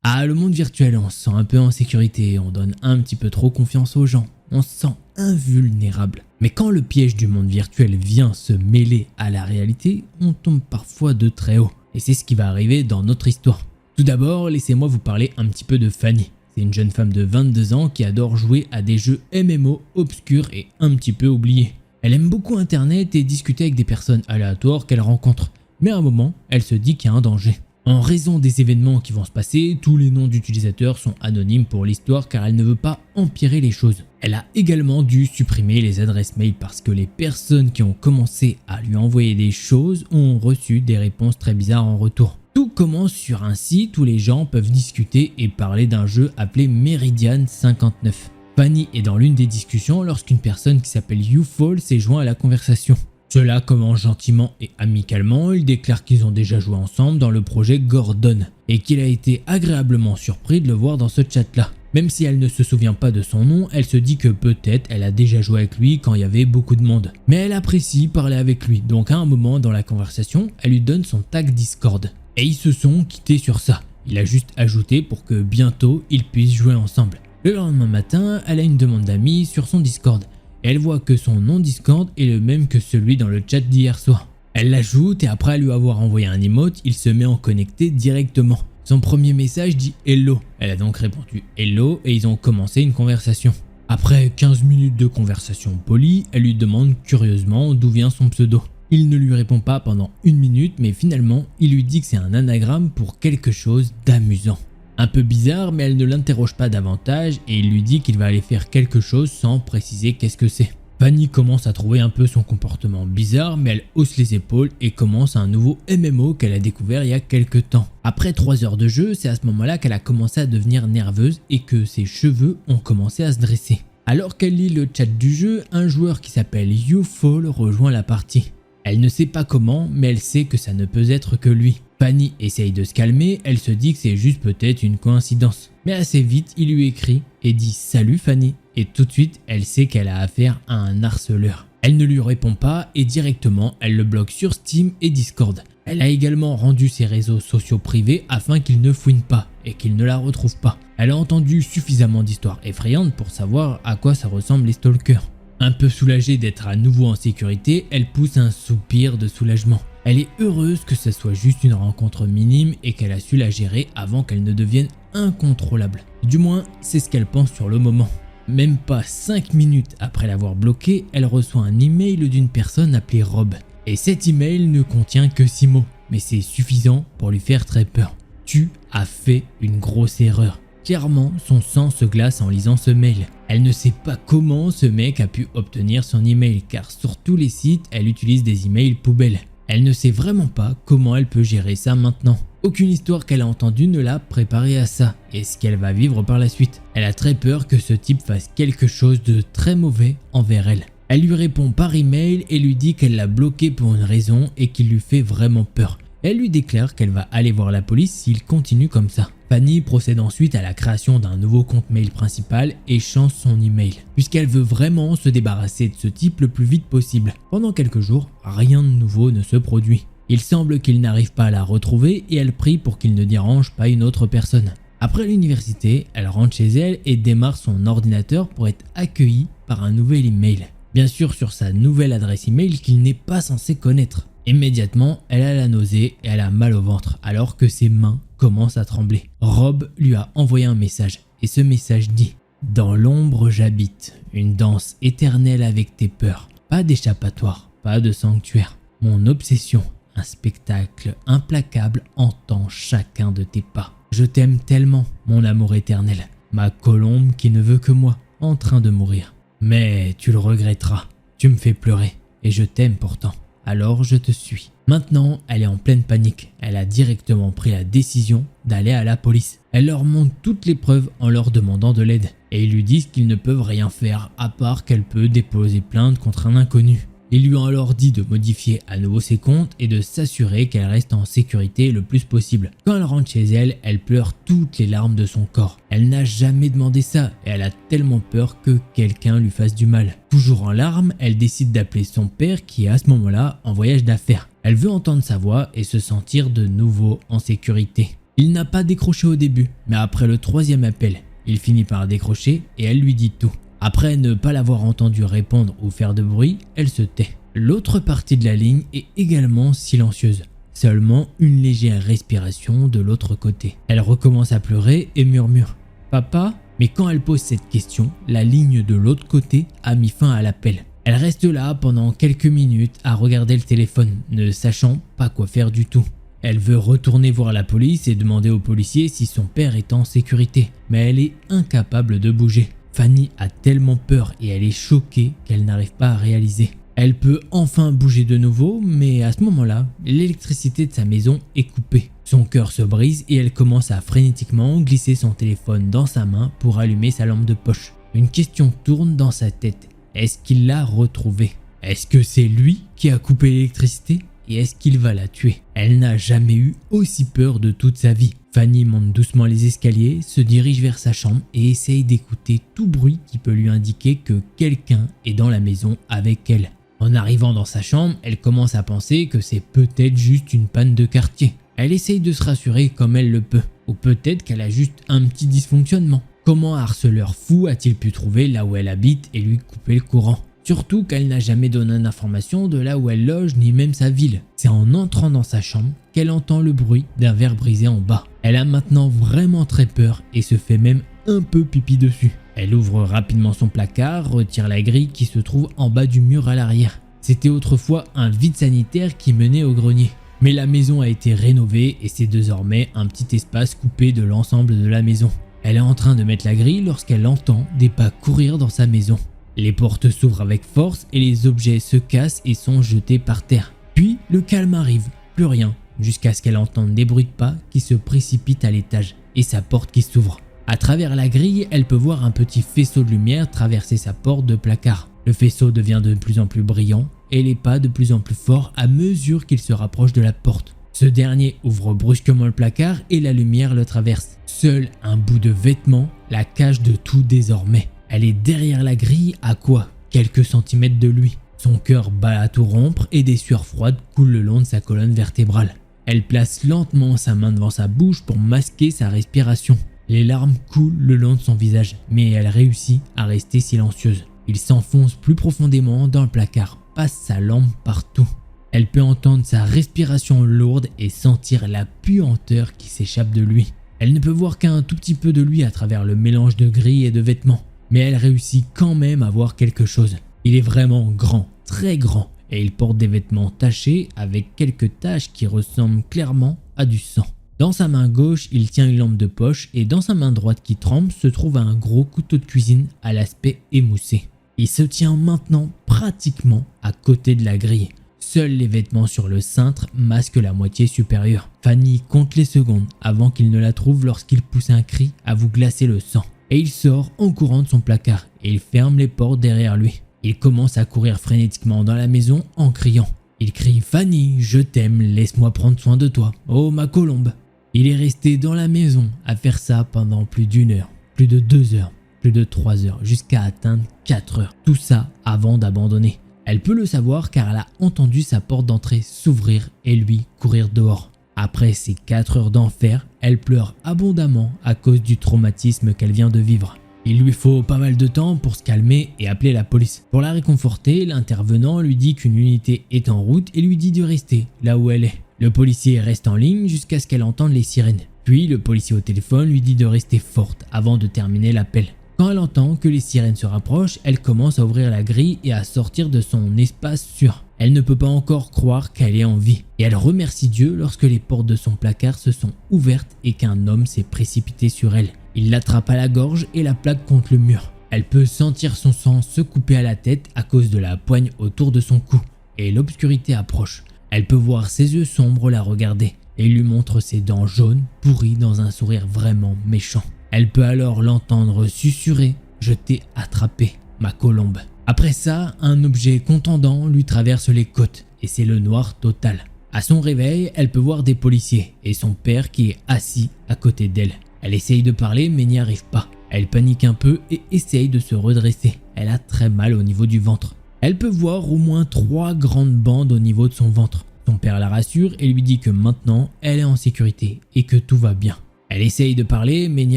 Ah, le monde virtuel, on se sent un peu en sécurité, on donne un petit peu trop confiance aux gens, on se sent invulnérable. Mais quand le piège du monde virtuel vient se mêler à la réalité, on tombe parfois de très haut. Et c'est ce qui va arriver dans notre histoire. Tout d'abord, laissez-moi vous parler un petit peu de Fanny. C'est une jeune femme de 22 ans qui adore jouer à des jeux MMO obscurs et un petit peu oubliés. Elle aime beaucoup internet et discuter avec des personnes aléatoires qu'elle rencontre. Mais à un moment, elle se dit qu'il y a un danger. En raison des événements qui vont se passer, tous les noms d'utilisateurs sont anonymes pour l'histoire car elle ne veut pas empirer les choses. Elle a également dû supprimer les adresses mail parce que les personnes qui ont commencé à lui envoyer des choses ont reçu des réponses très bizarres en retour. Tout commence sur un site où les gens peuvent discuter et parler d'un jeu appelé Meridian 59. Fanny est dans l'une des discussions lorsqu'une personne qui s'appelle YouFall s'est joint à la conversation. Cela commence gentiment et amicalement, ils déclarent qu'ils ont déjà joué ensemble dans le projet Gordon et qu'il a été agréablement surpris de le voir dans ce chat-là. Même si elle ne se souvient pas de son nom, elle se dit que peut-être elle a déjà joué avec lui quand il y avait beaucoup de monde. Mais elle apprécie parler avec lui, donc à un moment dans la conversation, elle lui donne son tag Discord. Et ils se sont quittés sur ça. Il a juste ajouté pour que bientôt ils puissent jouer ensemble. Le lendemain matin, elle a une demande d'amis sur son Discord. Elle voit que son nom Discord est le même que celui dans le chat d'hier soir. Elle l'ajoute et après lui avoir envoyé un emote, il se met en connecté directement. Son premier message dit hello. Elle a donc répondu hello et ils ont commencé une conversation. Après 15 minutes de conversation polie, elle lui demande curieusement d'où vient son pseudo. Il ne lui répond pas pendant 1 minute mais finalement il lui dit que c'est un anagramme pour quelque chose d'amusant. Un peu bizarre, mais elle ne l'interroge pas davantage et il lui dit qu'il va aller faire quelque chose sans préciser qu'est-ce que c'est. Fanny commence à trouver un peu son comportement bizarre, mais elle hausse les épaules et commence un nouveau MMO qu'elle a découvert il y a quelques temps. Après 3 heures de jeu, c'est à ce moment-là qu'elle a commencé à devenir nerveuse et que ses cheveux ont commencé à se dresser. Alors qu'elle lit le chat du jeu, un joueur qui s'appelle YouFall rejoint la partie. Elle ne sait pas comment, mais elle sait que ça ne peut être que lui. Fanny essaye de se calmer, elle se dit que c'est juste peut-être une coïncidence. Mais assez vite, il lui écrit et dit « Salut Fanny » et tout de suite elle sait qu'elle a affaire à un harceleur. Elle ne lui répond pas et directement elle le bloque sur Steam et Discord. Elle a également rendu ses réseaux sociaux privés afin qu'il ne fouine pas et qu'il ne la retrouve pas. Elle a entendu suffisamment d'histoires effrayantes pour savoir à quoi ça ressemble les stalkers. Un peu soulagée d'être à nouveau en sécurité, elle pousse un soupir de soulagement. Elle est heureuse que ce soit juste une rencontre minime et qu'elle a su la gérer avant qu'elle ne devienne incontrôlable. Du moins, c'est ce qu'elle pense sur le moment. Même pas 5 minutes après l'avoir bloqué, elle reçoit un email d'une personne appelée Rob. Et cet email ne contient que 6 mots, mais c'est suffisant pour lui faire très peur. Tu as fait une grosse erreur. Clairement, son sang se glace en lisant ce mail. Elle ne sait pas comment ce mec a pu obtenir son email, car sur tous les sites, elle utilise des emails poubelles. Elle ne sait vraiment pas comment elle peut gérer ça maintenant. Aucune histoire qu'elle a entendue ne l'a préparée à ça et ce qu'elle va vivre par la suite. Elle a très peur que ce type fasse quelque chose de très mauvais envers elle. Elle lui répond par email et lui dit qu'elle l'a bloqué pour une raison et qu'il lui fait vraiment peur. Elle lui déclare qu'elle va aller voir la police s'il continue comme ça. Fanny procède ensuite à la création d'un nouveau compte mail principal et change son email, puisqu'elle veut vraiment se débarrasser de ce type le plus vite possible. Pendant quelques jours, rien de nouveau ne se produit. Il semble qu'il n'arrive pas à la retrouver et elle prie pour qu'il ne dérange pas une autre personne. Après l'université, elle rentre chez elle et démarre son ordinateur pour être accueillie par un nouvel email. Bien sûr sur sa nouvelle adresse email qu'il n'est pas censé connaître. Immédiatement, elle a la nausée et elle a mal au ventre alors que ses mains commencent à trembler. Rob lui a envoyé un message et ce message dit « Dans l'ombre j'habite, une danse éternelle avec tes peurs, pas d'échappatoire, pas de sanctuaire. Mon obsession, un spectacle implacable entend chacun de tes pas. Je t'aime tellement, mon amour éternel, ma colombe qui ne veut que moi, en train de mourir. Mais tu le regretteras, tu me fais pleurer et je t'aime pourtant. Alors je te suis. » Maintenant, elle est en pleine panique. Elle a directement pris la décision d'aller à la police. Elle leur montre toutes les preuves en leur demandant de l'aide. Et ils lui disent qu'ils ne peuvent rien faire à part qu'elle peut déposer plainte contre un inconnu. Ils lui ont alors dit de modifier à nouveau ses comptes et de s'assurer qu'elle reste en sécurité le plus possible. Quand elle rentre chez elle, elle pleure toutes les larmes de son corps. Elle n'a jamais demandé ça et elle a tellement peur que quelqu'un lui fasse du mal. Toujours en larmes, elle décide d'appeler son père qui est à ce moment-là en voyage d'affaires. Elle veut entendre sa voix et se sentir de nouveau en sécurité. Il n'a pas décroché au début, mais après le 3e appel, il finit par décrocher et elle lui dit tout. Après ne pas l'avoir entendu répondre ou faire de bruit, elle se tait. L'autre partie de la ligne est également silencieuse. Seulement une légère respiration de l'autre côté. Elle recommence à pleurer et murmure « Papa ?» Mais quand elle pose cette question, la ligne de l'autre côté a mis fin à l'appel. Elle reste là pendant quelques minutes à regarder le téléphone, ne sachant pas quoi faire du tout. Elle veut retourner voir la police et demander aux policiers si son père est en sécurité, mais elle est incapable de bouger. Fanny a tellement peur et elle est choquée qu'elle n'arrive pas à réaliser. Elle peut enfin bouger de nouveau, mais à ce moment-là, l'électricité de sa maison est coupée. Son cœur se brise et elle commence à frénétiquement glisser son téléphone dans sa main pour allumer sa lampe de poche. Une question tourne dans sa tête. Est-ce qu'il l'a retrouvée? Est-ce que c'est lui qui a coupé l'électricité? Et est-ce qu'il va la tuer? Elle n'a jamais eu aussi peur de toute sa vie. Fanny monte doucement les escaliers, se dirige vers sa chambre et essaye d'écouter tout bruit qui peut lui indiquer que quelqu'un est dans la maison avec elle. En arrivant dans sa chambre, elle commence à penser que c'est peut-être juste une panne de quartier. Elle essaye de se rassurer comme elle le peut. Ou peut-être qu'elle a juste un petit dysfonctionnement. Comment un harceleur fou a-t-il pu trouver là où elle habite et lui couper le courant? Surtout qu'elle n'a jamais donné d'informations de là où elle loge ni même sa ville. C'est en entrant dans sa chambre qu'elle entend le bruit d'un verre brisé en bas. Elle a maintenant vraiment très peur et se fait même un peu pipi dessus. Elle ouvre rapidement son placard, retire la grille qui se trouve en bas du mur à l'arrière. C'était autrefois un vide sanitaire qui menait au grenier. Mais la maison a été rénovée et c'est désormais un petit espace coupé de l'ensemble de la maison. Elle est en train de mettre la grille lorsqu'elle entend des pas courir dans sa maison. Les portes s'ouvrent avec force et les objets se cassent et sont jetés par terre. Puis le calme arrive, plus rien, jusqu'à ce qu'elle entende des bruits de pas qui se précipitent à l'étage et sa porte qui s'ouvre. À travers la grille, elle peut voir un petit faisceau de lumière traverser sa porte de placard. Le faisceau devient de plus en plus brillant et les pas de plus en plus forts à mesure qu'il se rapproche de la porte. Ce dernier ouvre brusquement le placard et la lumière le traverse. Seul un bout de vêtement la cache de tout désormais. Elle est derrière la grille à quoi? Quelques centimètres de lui. Son cœur bat à tout rompre et des sueurs froides coulent le long de sa colonne vertébrale. Elle place lentement sa main devant sa bouche pour masquer sa respiration. Les larmes coulent le long de son visage, mais elle réussit à rester silencieuse. Il s'enfonce plus profondément dans le placard, passe sa lampe partout. Elle peut entendre sa respiration lourde et sentir la puanteur qui s'échappe de lui. Elle ne peut voir qu'un tout petit peu de lui à travers le mélange de gris et de vêtements, mais elle réussit quand même à voir quelque chose. Il est vraiment grand, très grand, et il porte des vêtements tachés avec quelques taches qui ressemblent clairement à du sang. Dans sa main gauche, il tient une lampe de poche et dans sa main droite qui tremble se trouve un gros couteau de cuisine à l'aspect émoussé. Il se tient maintenant pratiquement à côté de la grille. Seuls les vêtements sur le cintre masquent la moitié supérieure. Fanny compte les secondes avant qu'il ne la trouve lorsqu'il pousse un cri à vous glacer le sang. Et il sort en courant de son placard et il ferme les portes derrière lui. Il commence à courir frénétiquement dans la maison en criant. Il crie « Fanny, je t'aime, laisse-moi prendre soin de toi, oh ma colombe !» Il est resté dans la maison à faire ça pendant plus d'1 heure, plus de 2 heures, plus de 3 heures, jusqu'à atteindre 4 heures. Tout ça avant d'abandonner. Elle peut le savoir car elle a entendu sa porte d'entrée s'ouvrir et lui courir dehors. Après ces 4 heures d'enfer, elle pleure abondamment à cause du traumatisme qu'elle vient de vivre. Il lui faut pas mal de temps pour se calmer et appeler la police. Pour la réconforter, l'intervenant lui dit qu'une unité est en route et lui dit de rester là où elle est. Le policier reste en ligne jusqu'à ce qu'elle entende les sirènes. Puis le policier au téléphone lui dit de rester forte avant de terminer l'appel. Quand elle entend que les sirènes se rapprochent, elle commence à ouvrir la grille et à sortir de son espace sûr. Elle ne peut pas encore croire qu'elle est en vie. Et elle remercie Dieu lorsque les portes de son placard se sont ouvertes et qu'un homme s'est précipité sur elle. Il l'attrape à la gorge et la plaque contre le mur. Elle peut sentir son sang se couper à la tête à cause de la poigne autour de son cou. Et l'obscurité approche. Elle peut voir ses yeux sombres la regarder. Et il lui montre ses dents jaunes, pourries dans un sourire vraiment méchant. Elle peut alors l'entendre susurrer « Je t'ai attrapé, ma colombe ». Après ça, un objet contondant lui traverse les côtes et c'est le noir total. À son réveil, elle peut voir des policiers et son père qui est assis à côté d'elle. Elle essaye de parler mais n'y arrive pas. Elle panique un peu et essaye de se redresser. Elle a très mal au niveau du ventre. Elle peut voir au moins 3 grandes bandes au niveau de son ventre. Son père la rassure et lui dit que maintenant elle est en sécurité et que tout va bien. Elle essaye de parler mais n'y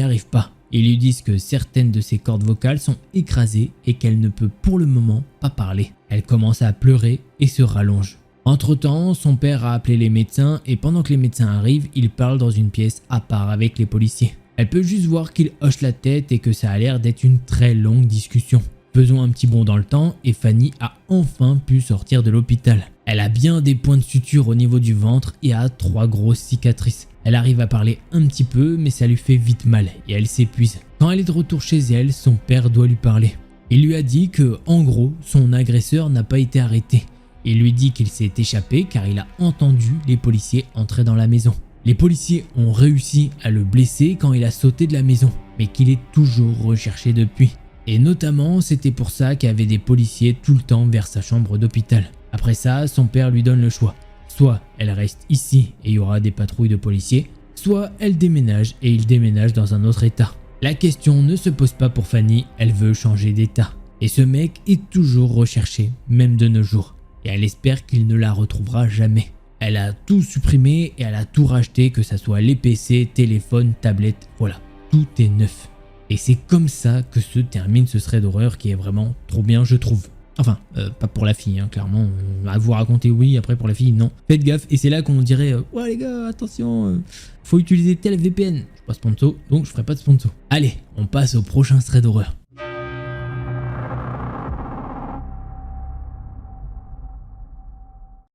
arrive pas. Ils lui disent que certaines de ses cordes vocales sont écrasées et qu'elle ne peut pour le moment pas parler. Elle commence à pleurer et se rallonge. Entre-temps, son père a appelé les médecins et pendant que les médecins arrivent, il parle dans une pièce à part avec les policiers. Elle peut juste voir qu'il hoche la tête et que ça a l'air d'être une très longue discussion. Faisons un petit bond dans le temps et Fanny a enfin pu sortir de l'hôpital. Elle a bien des points de suture au niveau du ventre et a 3 grosses cicatrices. Elle arrive à parler un petit peu mais ça lui fait vite mal et elle s'épuise. Quand elle est de retour chez elle, son père doit lui parler. Il lui a dit que, en gros, son agresseur n'a pas été arrêté. Il lui dit qu'il s'est échappé car il a entendu les policiers entrer dans la maison. Les policiers ont réussi à le blesser quand il a sauté de la maison, mais qu'il est toujours recherché depuis. Et notamment, c'était pour ça qu'il y avait des policiers tout le temps vers sa chambre d'hôpital. Après ça, son père lui donne le choix. Soit elle reste ici et il y aura des patrouilles de policiers, soit elle déménage et il déménage dans un autre état. La question ne se pose pas pour Fanny, elle veut changer d'état. Et ce mec est toujours recherché, même de nos jours. Et elle espère qu'il ne la retrouvera jamais. Elle a tout supprimé et elle a tout racheté, que ça soit les PC, téléphone, tablette, voilà, tout est neuf. Et c'est comme ça que se termine ce thread d'horreur qui est vraiment trop bien, je trouve. Enfin, pas pour la fille, hein, clairement. À vous raconter, oui, après pour la fille, non. Faites gaffe, et c'est là qu'on dirait ouais les gars, attention, faut utiliser tel VPN. Je suis pas sponsor, donc je ferai pas de sponsor. Allez, on passe au prochain thread d'horreur.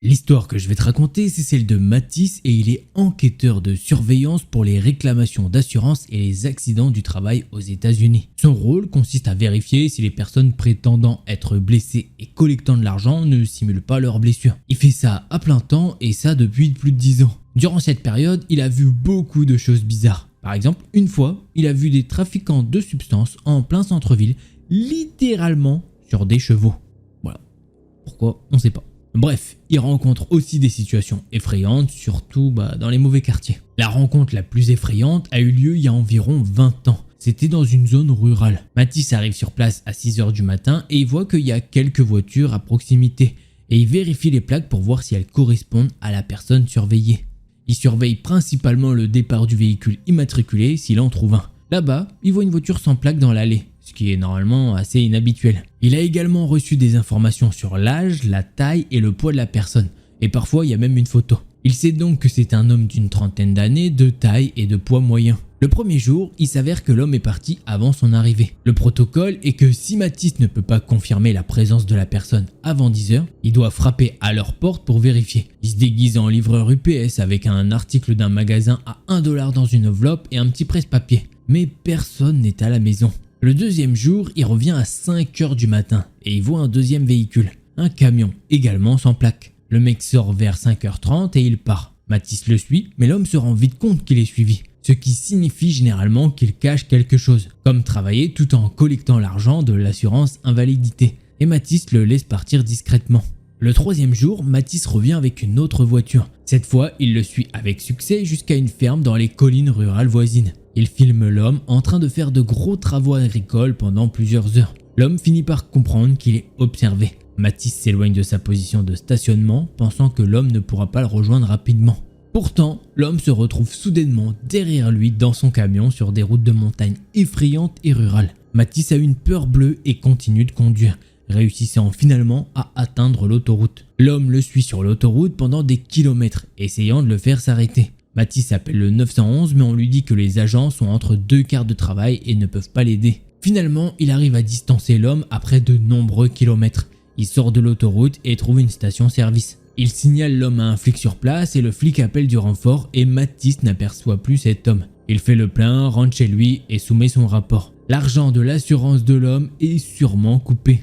L'histoire que je vais te raconter, c'est celle de Mathis et il est enquêteur de surveillance pour les réclamations d'assurance et les accidents du travail aux États-Unis. Son rôle consiste à vérifier si les personnes prétendant être blessées et collectant de l'argent ne simulent pas leurs blessures. Il fait ça à plein temps et ça depuis plus de 10 ans. Durant cette période, il a vu beaucoup de choses bizarres. Par exemple, une fois, il a vu des trafiquants de substances en plein centre-ville, littéralement sur des chevaux. Voilà. Pourquoi? On sait pas. Bref, il rencontre aussi des situations effrayantes, surtout dans les mauvais quartiers. La rencontre la plus effrayante a eu lieu il y a environ 20 ans. C'était dans une zone rurale. Mathis arrive sur place à 6 h du matin et il voit qu'il y a quelques voitures à proximité. Et il vérifie les plaques pour voir si elles correspondent à la personne surveillée. Il surveille principalement le départ du véhicule immatriculé s'il en trouve un. Là-bas, il voit une voiture sans plaque dans l'allée, ce qui est normalement assez inhabituel. Il a également reçu des informations sur l'âge, la taille et le poids de la personne. Et parfois, il y a même une photo. Il sait donc que c'est un homme d'une trentaine d'années, de taille et de poids moyen. Le premier jour, il s'avère que l'homme est parti avant son arrivée. Le protocole est que si Mathis ne peut pas confirmer la présence de la personne avant 10 h, il doit frapper à leur porte pour vérifier. Il se déguise en livreur UPS avec un article d'un magasin à 1 $ dans une enveloppe et un petit presse-papier. Mais personne n'est à la maison. Le deuxième jour, il revient à 5 h du matin et il voit un deuxième véhicule, un camion également sans plaque. Le mec sort vers 5 h 30 et il part. Mathis le suit, mais l'homme se rend vite compte qu'il est suivi. Ce qui signifie généralement qu'il cache quelque chose, comme travailler tout en collectant l'argent de l'assurance invalidité. Et Mathis le laisse partir discrètement. Le troisième jour, Mathis revient avec une autre voiture. Cette fois, il le suit avec succès jusqu'à une ferme dans les collines rurales voisines. Il filme l'homme en train de faire de gros travaux agricoles pendant plusieurs heures. L'homme finit par comprendre qu'il est observé. Mathis s'éloigne de sa position de stationnement, pensant que l'homme ne pourra pas le rejoindre rapidement. Pourtant, l'homme se retrouve soudainement derrière lui dans son camion sur des routes de montagne effrayantes et rurales. Mathis a une peur bleue et continue de conduire, réussissant finalement à atteindre l'autoroute. L'homme le suit sur l'autoroute pendant des kilomètres, essayant de le faire s'arrêter. Mathis appelle le 911 mais on lui dit que les agents sont entre 2 quarts de travail et ne peuvent pas l'aider. Finalement, il arrive à distancer l'homme après de nombreux kilomètres. Il sort de l'autoroute et trouve une station-service. Il signale l'homme à un flic sur place et le flic appelle du renfort et Mathis n'aperçoit plus cet homme. Il fait le plein, rentre chez lui et soumet son rapport. L'argent de l'assurance de l'homme est sûrement coupé.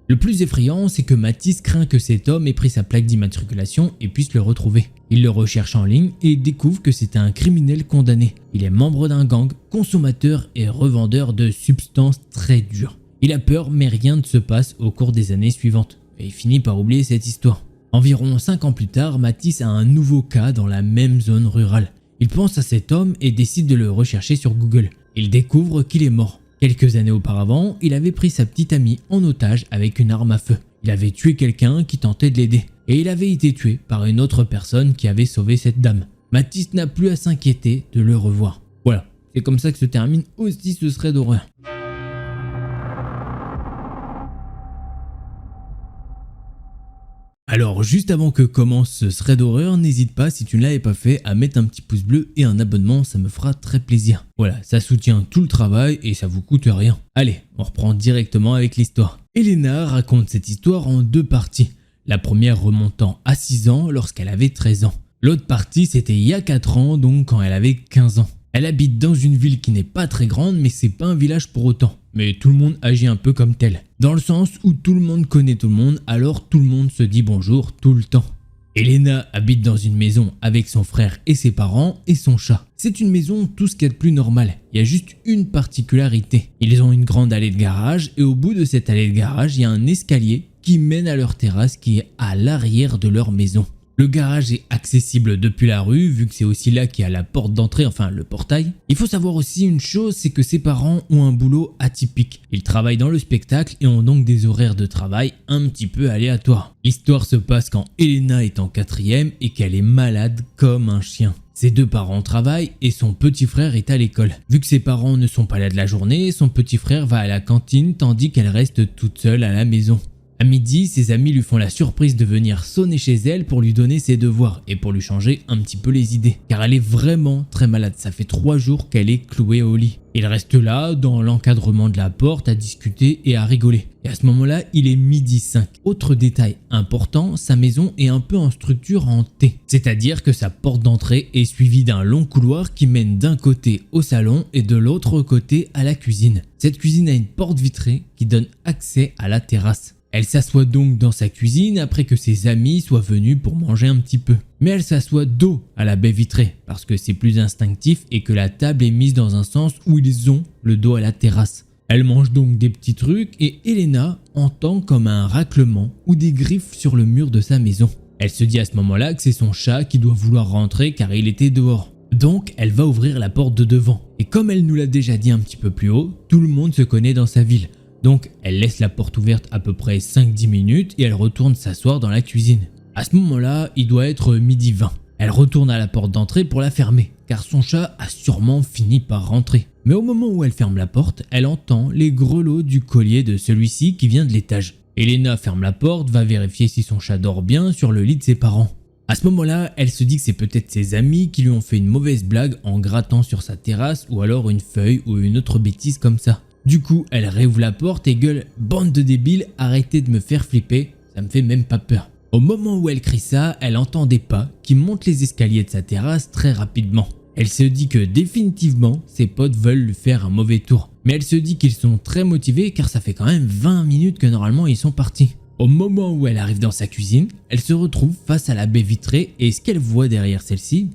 Le plus effrayant, c'est que Mathis craint que cet homme ait pris sa plaque d'immatriculation et puisse le retrouver. Il le recherche en ligne et découvre que c'est un criminel condamné. Il est membre d'un gang, consommateur et revendeur de substances très dures. Il a peur mais rien ne se passe au cours des années suivantes. Et il finit par oublier cette histoire. Environ 5 ans plus tard, Mathis a un nouveau cas dans la même zone rurale. Il pense à cet homme et décide de le rechercher sur Google. Il découvre qu'il est mort. Quelques années auparavant, il avait pris sa petite amie en otage avec une arme à feu. Il avait tué quelqu'un qui tentait de l'aider. Et il avait été tué par une autre personne qui avait sauvé cette dame. Mathis n'a plus à s'inquiéter de le revoir. Voilà, c'est comme ça que se termine aussi ce thread d'horreur. Alors juste avant que commence ce thread d'horreur, n'hésite pas si tu ne l'avais pas fait à mettre un petit pouce bleu et un abonnement, ça me fera très plaisir. Voilà, ça soutient tout le travail et ça vous coûte rien. Allez, on reprend directement avec l'histoire. Elena raconte cette histoire en 2 parties. La première remontant à 6 ans lorsqu'elle avait 13 ans. L'autre partie c'était il y a 4 ans, donc quand elle avait 15 ans. Elle habite dans une ville qui n'est pas très grande mais c'est pas un village pour autant. Mais tout le monde agit un peu comme tel. Dans le sens où tout le monde connaît tout le monde, alors tout le monde se dit bonjour tout le temps. Elena habite dans une maison avec son frère et ses parents et son chat. C'est une maison tout ce qu'il y a de plus normal. Il y a juste une particularité. Ils ont une grande allée de garage et au bout de cette allée de garage, il y a un escalier qui mène à leur terrasse qui est à l'arrière de leur maison. Le garage est accessible depuis la rue, vu que c'est aussi là qu'il y a la porte d'entrée, enfin le portail. Il faut savoir aussi une chose, c'est que ses parents ont un boulot atypique. Ils travaillent dans le spectacle et ont donc des horaires de travail un petit peu aléatoires. L'histoire se passe quand Elena est en 4e et qu'elle est malade comme un chien. Ses 2 parents travaillent et son petit frère est à l'école. Vu que ses parents ne sont pas là de la journée, son petit frère va à la cantine tandis qu'elle reste toute seule à la maison. À midi, ses amis lui font la surprise de venir sonner chez elle pour lui donner ses devoirs et pour lui changer un petit peu les idées. Car elle est vraiment très malade, ça fait 3 jours qu'elle est clouée au lit. Il reste là, dans l'encadrement de la porte, à discuter et à rigoler. Et à ce moment-là, il est 12h05. Autre détail important, sa maison est un peu en structure en T. C'est-à-dire que sa porte d'entrée est suivie d'un long couloir qui mène d'un côté au salon et de l'autre côté à la cuisine. Cette cuisine a une porte vitrée qui donne accès à la terrasse. Elle s'assoit donc dans sa cuisine après que ses amis soient venus pour manger un petit peu. Mais elle s'assoit dos à la baie vitrée parce que c'est plus instinctif et que la table est mise dans un sens où ils ont le dos à la terrasse. Elle mange donc des petits trucs et Elena entend comme un raclement ou des griffes sur le mur de sa maison. Elle se dit à ce moment-là que c'est son chat qui doit vouloir rentrer car il était dehors. Donc elle va ouvrir la porte de devant. Et comme elle nous l'a déjà dit un petit peu plus haut, tout le monde se connaît dans sa ville. Donc elle laisse la porte ouverte à peu près 5-10 minutes et elle retourne s'asseoir dans la cuisine. À ce moment-là, il doit être 12h20. Elle retourne à la porte d'entrée pour la fermer, car son chat a sûrement fini par rentrer. Mais au moment où elle ferme la porte, elle entend les grelots du collier de celui-ci qui vient de l'étage. Elena ferme la porte, va vérifier si son chat dort bien sur le lit de ses parents. À ce moment-là, elle se dit que c'est peut-être ses amis qui lui ont fait une mauvaise blague en grattant sur sa terrasse ou alors une feuille ou une autre bêtise comme ça. Du coup, elle réouvre la porte et gueule « Bande de débiles, arrêtez de me faire flipper, ça me fait même pas peur ». Au moment où elle crie ça, elle entend des pas qui montent les escaliers de sa terrasse très rapidement. Elle se dit que définitivement, ses potes veulent lui faire un mauvais tour. Mais elle se dit qu'ils sont très motivés car ça fait quand même 20 minutes que normalement ils sont partis. Au moment où elle arrive dans sa cuisine, elle se retrouve face à la baie vitrée et ce qu'elle voit derrière celle-ci,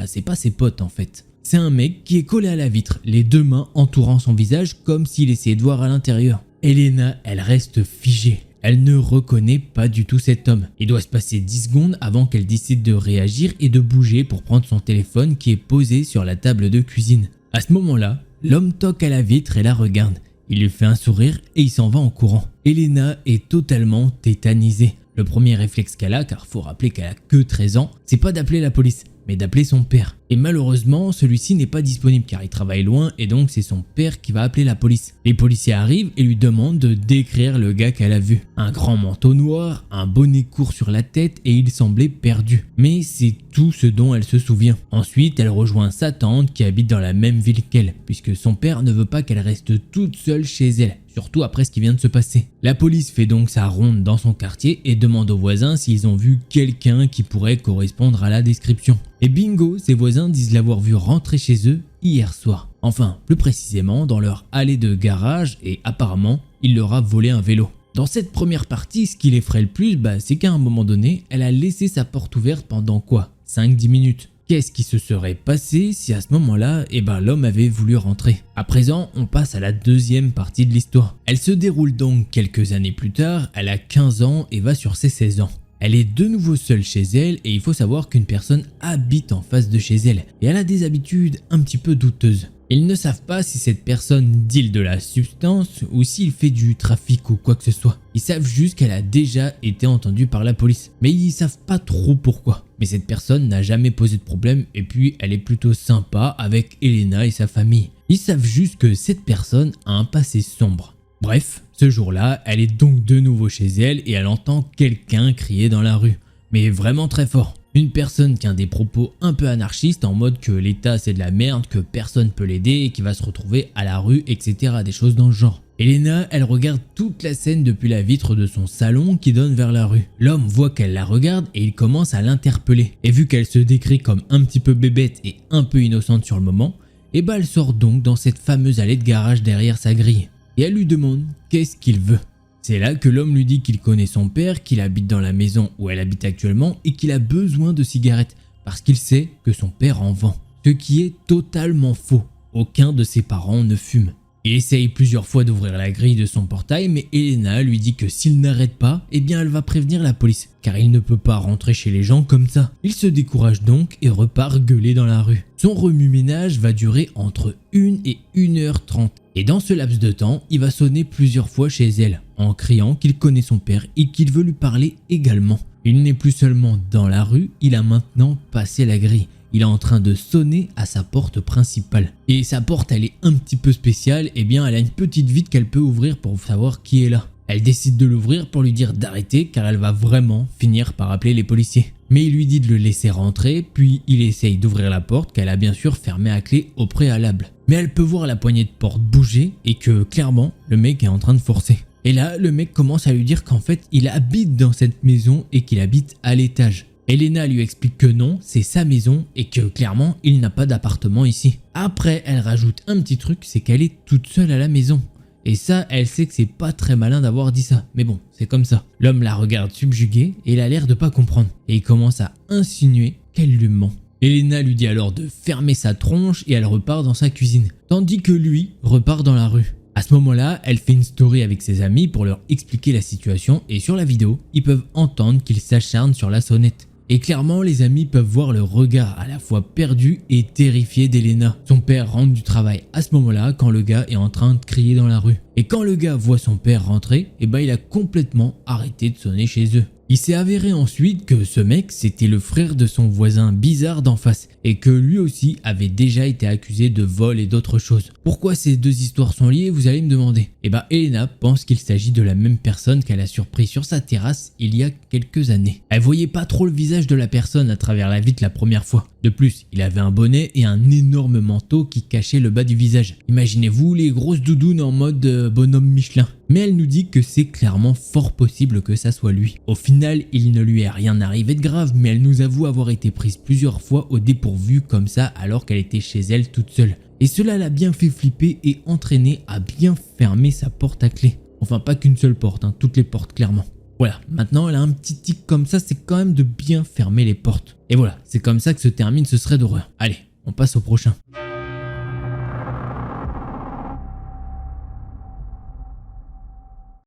c'est pas ses potes en fait. C'est un mec qui est collé à la vitre, les deux mains entourant son visage comme s'il essayait de voir à l'intérieur. Elena, elle reste figée. Elle ne reconnaît pas du tout cet homme. Il doit se passer 10 secondes avant qu'elle décide de réagir et de bouger pour prendre son téléphone qui est posé sur la table de cuisine. À ce moment-là, l'homme toque à la vitre et la regarde. Il lui fait un sourire et il s'en va en courant. Elena est totalement tétanisée. Le premier réflexe qu'elle a, car faut rappeler qu'elle a que 13 ans, c'est pas d'appeler la police, mais d'appeler son père. Et malheureusement, celui-ci n'est pas disponible car il travaille loin et donc c'est son père qui va appeler la police. Les policiers arrivent et lui demandent de décrire le gars qu'elle a vu. Un grand manteau noir, un bonnet court sur la tête et il semblait perdu. Mais c'est tout ce dont elle se souvient. Ensuite, elle rejoint sa tante qui habite dans la même ville qu'elle, puisque son père ne veut pas qu'elle reste toute seule chez elle. Surtout après ce qui vient de se passer. La police fait donc sa ronde dans son quartier et demande aux voisins s'ils ont vu quelqu'un qui pourrait correspondre à la description. Et bingo, ses voisins disent l'avoir vu rentrer chez eux hier soir. Enfin, plus précisément dans leur allée de garage et apparemment, il leur a volé un vélo. Dans cette première partie, ce qui l'effraie le plus, c'est qu'à un moment donné, elle a laissé sa porte ouverte pendant quoi 5-10 minutes. Qu'est-ce qui se serait passé si à ce moment-là, l'homme avait voulu rentrer? À présent, on passe à la deuxième partie de l'histoire. Elle se déroule donc quelques années plus tard, elle a 15 ans et va sur ses 16 ans. Elle est de nouveau seule chez elle et il faut savoir qu'une personne habite en face de chez elle et elle a des habitudes un petit peu douteuses. Ils ne savent pas si cette personne deal de la substance ou s'il fait du trafic ou quoi que ce soit. Ils savent juste qu'elle a déjà été entendue par la police, mais ils savent pas trop pourquoi. Mais cette personne n'a jamais posé de problème et puis elle est plutôt sympa avec Elena et sa famille. Ils savent juste que cette personne a un passé sombre. Bref, ce jour-là, elle est donc de nouveau chez elle et elle entend quelqu'un crier dans la rue, mais vraiment très fort. Une personne qui a des propos un peu anarchistes en mode que l'État c'est de la merde, que personne peut l'aider et qui va se retrouver à la rue, etc. Des choses dans ce genre. Elena, elle regarde toute la scène depuis la vitre de son salon qui donne vers la rue. L'homme voit qu'elle la regarde et il commence à l'interpeller. Et vu qu'elle se décrit comme un petit peu bébête et un peu innocente sur le moment, elle sort donc dans cette fameuse allée de garage derrière sa grille. Et elle lui demande qu'est-ce qu'il veut. C'est là que l'homme lui dit qu'il connaît son père, qu'il habite dans la maison où elle habite actuellement et qu'il a besoin de cigarettes parce qu'il sait que son père en vend. Ce qui est totalement faux. Aucun de ses parents ne fume. Il essaye plusieurs fois d'ouvrir la grille de son portail mais Elena lui dit que s'il n'arrête pas, elle va prévenir la police car il ne peut pas rentrer chez les gens comme ça. Il se décourage donc et repart gueuler dans la rue. Son remue-ménage va durer entre 1 et 1h30 et dans ce laps de temps, il va sonner plusieurs fois chez elle en criant qu'il connaît son père et qu'il veut lui parler également. Il n'est plus seulement dans la rue, il a maintenant passé la grille. Il est en train de sonner à sa porte principale. Et sa porte, elle est un petit peu spéciale, elle a une petite vitre qu'elle peut ouvrir pour savoir qui est là. Elle décide de l'ouvrir pour lui dire d'arrêter car elle va vraiment finir par appeler les policiers. Mais il lui dit de le laisser rentrer, puis il essaye d'ouvrir la porte qu'elle a bien sûr fermée à clé au préalable. Mais elle peut voir la poignée de porte bouger et que clairement, le mec est en train de forcer. Et là, le mec commence à lui dire qu'en fait, il habite dans cette maison et qu'il habite à l'étage. Elena lui explique que non, c'est sa maison et que clairement, il n'a pas d'appartement ici. Après, elle rajoute un petit truc, c'est qu'elle est toute seule à la maison. Et ça, elle sait que c'est pas très malin d'avoir dit ça. Mais bon, c'est comme ça. L'homme la regarde subjuguée et il a l'air de pas comprendre. Et il commence à insinuer qu'elle lui ment. Elena lui dit alors de fermer sa tronche et elle repart dans sa cuisine. Tandis que lui repart dans la rue. À ce moment-là, elle fait une story avec ses amis pour leur expliquer la situation et sur la vidéo, ils peuvent entendre qu'ils s'acharnent sur la sonnette. Et clairement, les amis peuvent voir le regard à la fois perdu et terrifié d'Elena. Son père rentre du travail à ce moment-là quand le gars est en train de crier dans la rue. Et quand le gars voit son père rentrer, il a complètement arrêté de sonner chez eux. Il s'est avéré ensuite que ce mec, c'était le frère de son voisin bizarre d'en face et que lui aussi avait déjà été accusé de vol et d'autres choses. Pourquoi ces deux histoires sont liées, vous allez me demander. Elena pense qu'il s'agit de la même personne qu'elle a surpris sur sa terrasse il y a quelques années. Elle voyait pas trop le visage de la personne à travers la vitre la première fois. De plus, il avait un bonnet et un énorme manteau qui cachait le bas du visage. Imaginez-vous les grosses doudounes en mode bonhomme Michelin. Mais elle nous dit que c'est clairement fort possible que ça soit lui. Au final, il ne lui est rien arrivé de grave, mais elle nous avoue avoir été prise plusieurs fois au dépourvu comme ça alors qu'elle était chez elle toute seule. Et cela l'a bien fait flipper et entraîné à bien fermer sa porte à clé. Enfin pas qu'une seule porte, toutes les portes clairement. Voilà, maintenant elle a un petit tic comme ça, c'est quand même de bien fermer les portes. Et voilà, c'est comme ça que se termine ce thread d'horreur. Allez, on passe au prochain.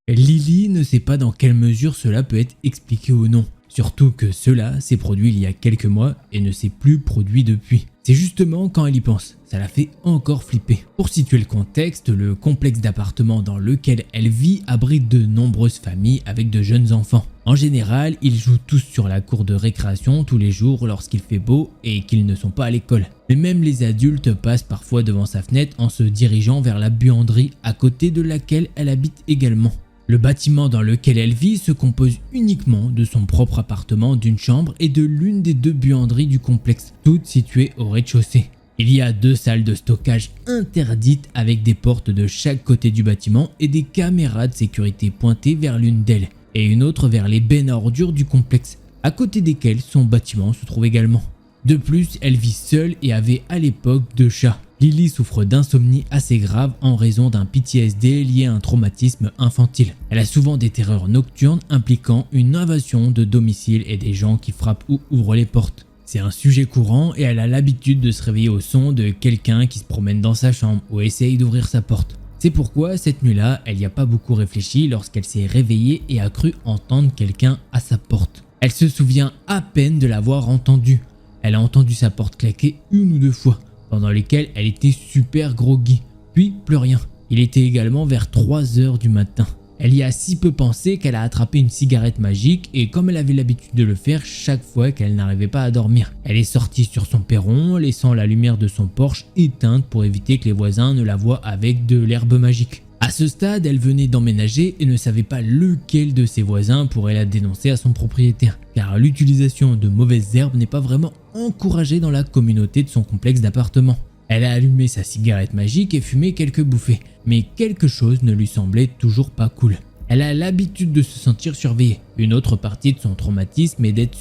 Lily ne sait pas dans quelle mesure cela peut être expliqué ou non. Surtout que cela s'est produit il y a quelques mois et ne s'est plus produit depuis. C'est justement quand elle y pense, ça la fait encore flipper. Pour situer le contexte, le complexe d'appartements dans lequel elle vit abrite de nombreuses familles avec de jeunes enfants. En général, ils jouent tous sur la cour de récréation tous les jours lorsqu'il fait beau et qu'ils ne sont pas à l'école. Mais même les adultes passent parfois devant sa fenêtre en se dirigeant vers la buanderie à côté de laquelle elle habite également. Le bâtiment dans lequel elle vit se compose uniquement de son propre appartement d'une chambre et de l'une des deux buanderies du complexe, toutes situées au rez-de-chaussée. Il y a 2 salles de stockage interdites avec des portes de chaque côté du bâtiment et des caméras de sécurité pointées vers l'une d'elles et une autre vers les bennes à ordures du complexe, à côté desquelles son bâtiment se trouve également. De plus, elle vit seule et avait à l'époque 2 chats. Lily souffre d'insomnie assez grave en raison d'un PTSD lié à un traumatisme infantile. Elle a souvent des terreurs nocturnes impliquant une invasion de domicile et des gens qui frappent ou ouvrent les portes. C'est un sujet courant et elle a l'habitude de se réveiller au son de quelqu'un qui se promène dans sa chambre ou essaye d'ouvrir sa porte. C'est pourquoi cette nuit-là, elle n'y a pas beaucoup réfléchi lorsqu'elle s'est réveillée et a cru entendre quelqu'un à sa porte. Elle se souvient à peine de l'avoir entendu. Elle a entendu sa porte claquer 1 ou 2 fois. Pendant lesquelles elle était super groggy, puis plus rien. Il était également vers 3 h du matin. Elle y a si peu pensé qu'elle a attrapé une cigarette magique et comme elle avait l'habitude de le faire chaque fois qu'elle n'arrivait pas à dormir. Elle est sortie sur son perron, laissant la lumière de son Porsche éteinte pour éviter que les voisins ne la voient avec de l'herbe magique. À ce stade, elle venait d'emménager et ne savait pas lequel de ses voisins pourrait la dénoncer à son propriétaire, car l'utilisation de mauvaises herbes n'est pas vraiment encouragée dans la communauté de son complexe d'appartements. Elle a allumé sa cigarette magique et fumé quelques bouffées, mais quelque chose ne lui semblait toujours pas cool. Elle a l'habitude de se sentir surveillée. Une autre partie de son traumatisme est d'être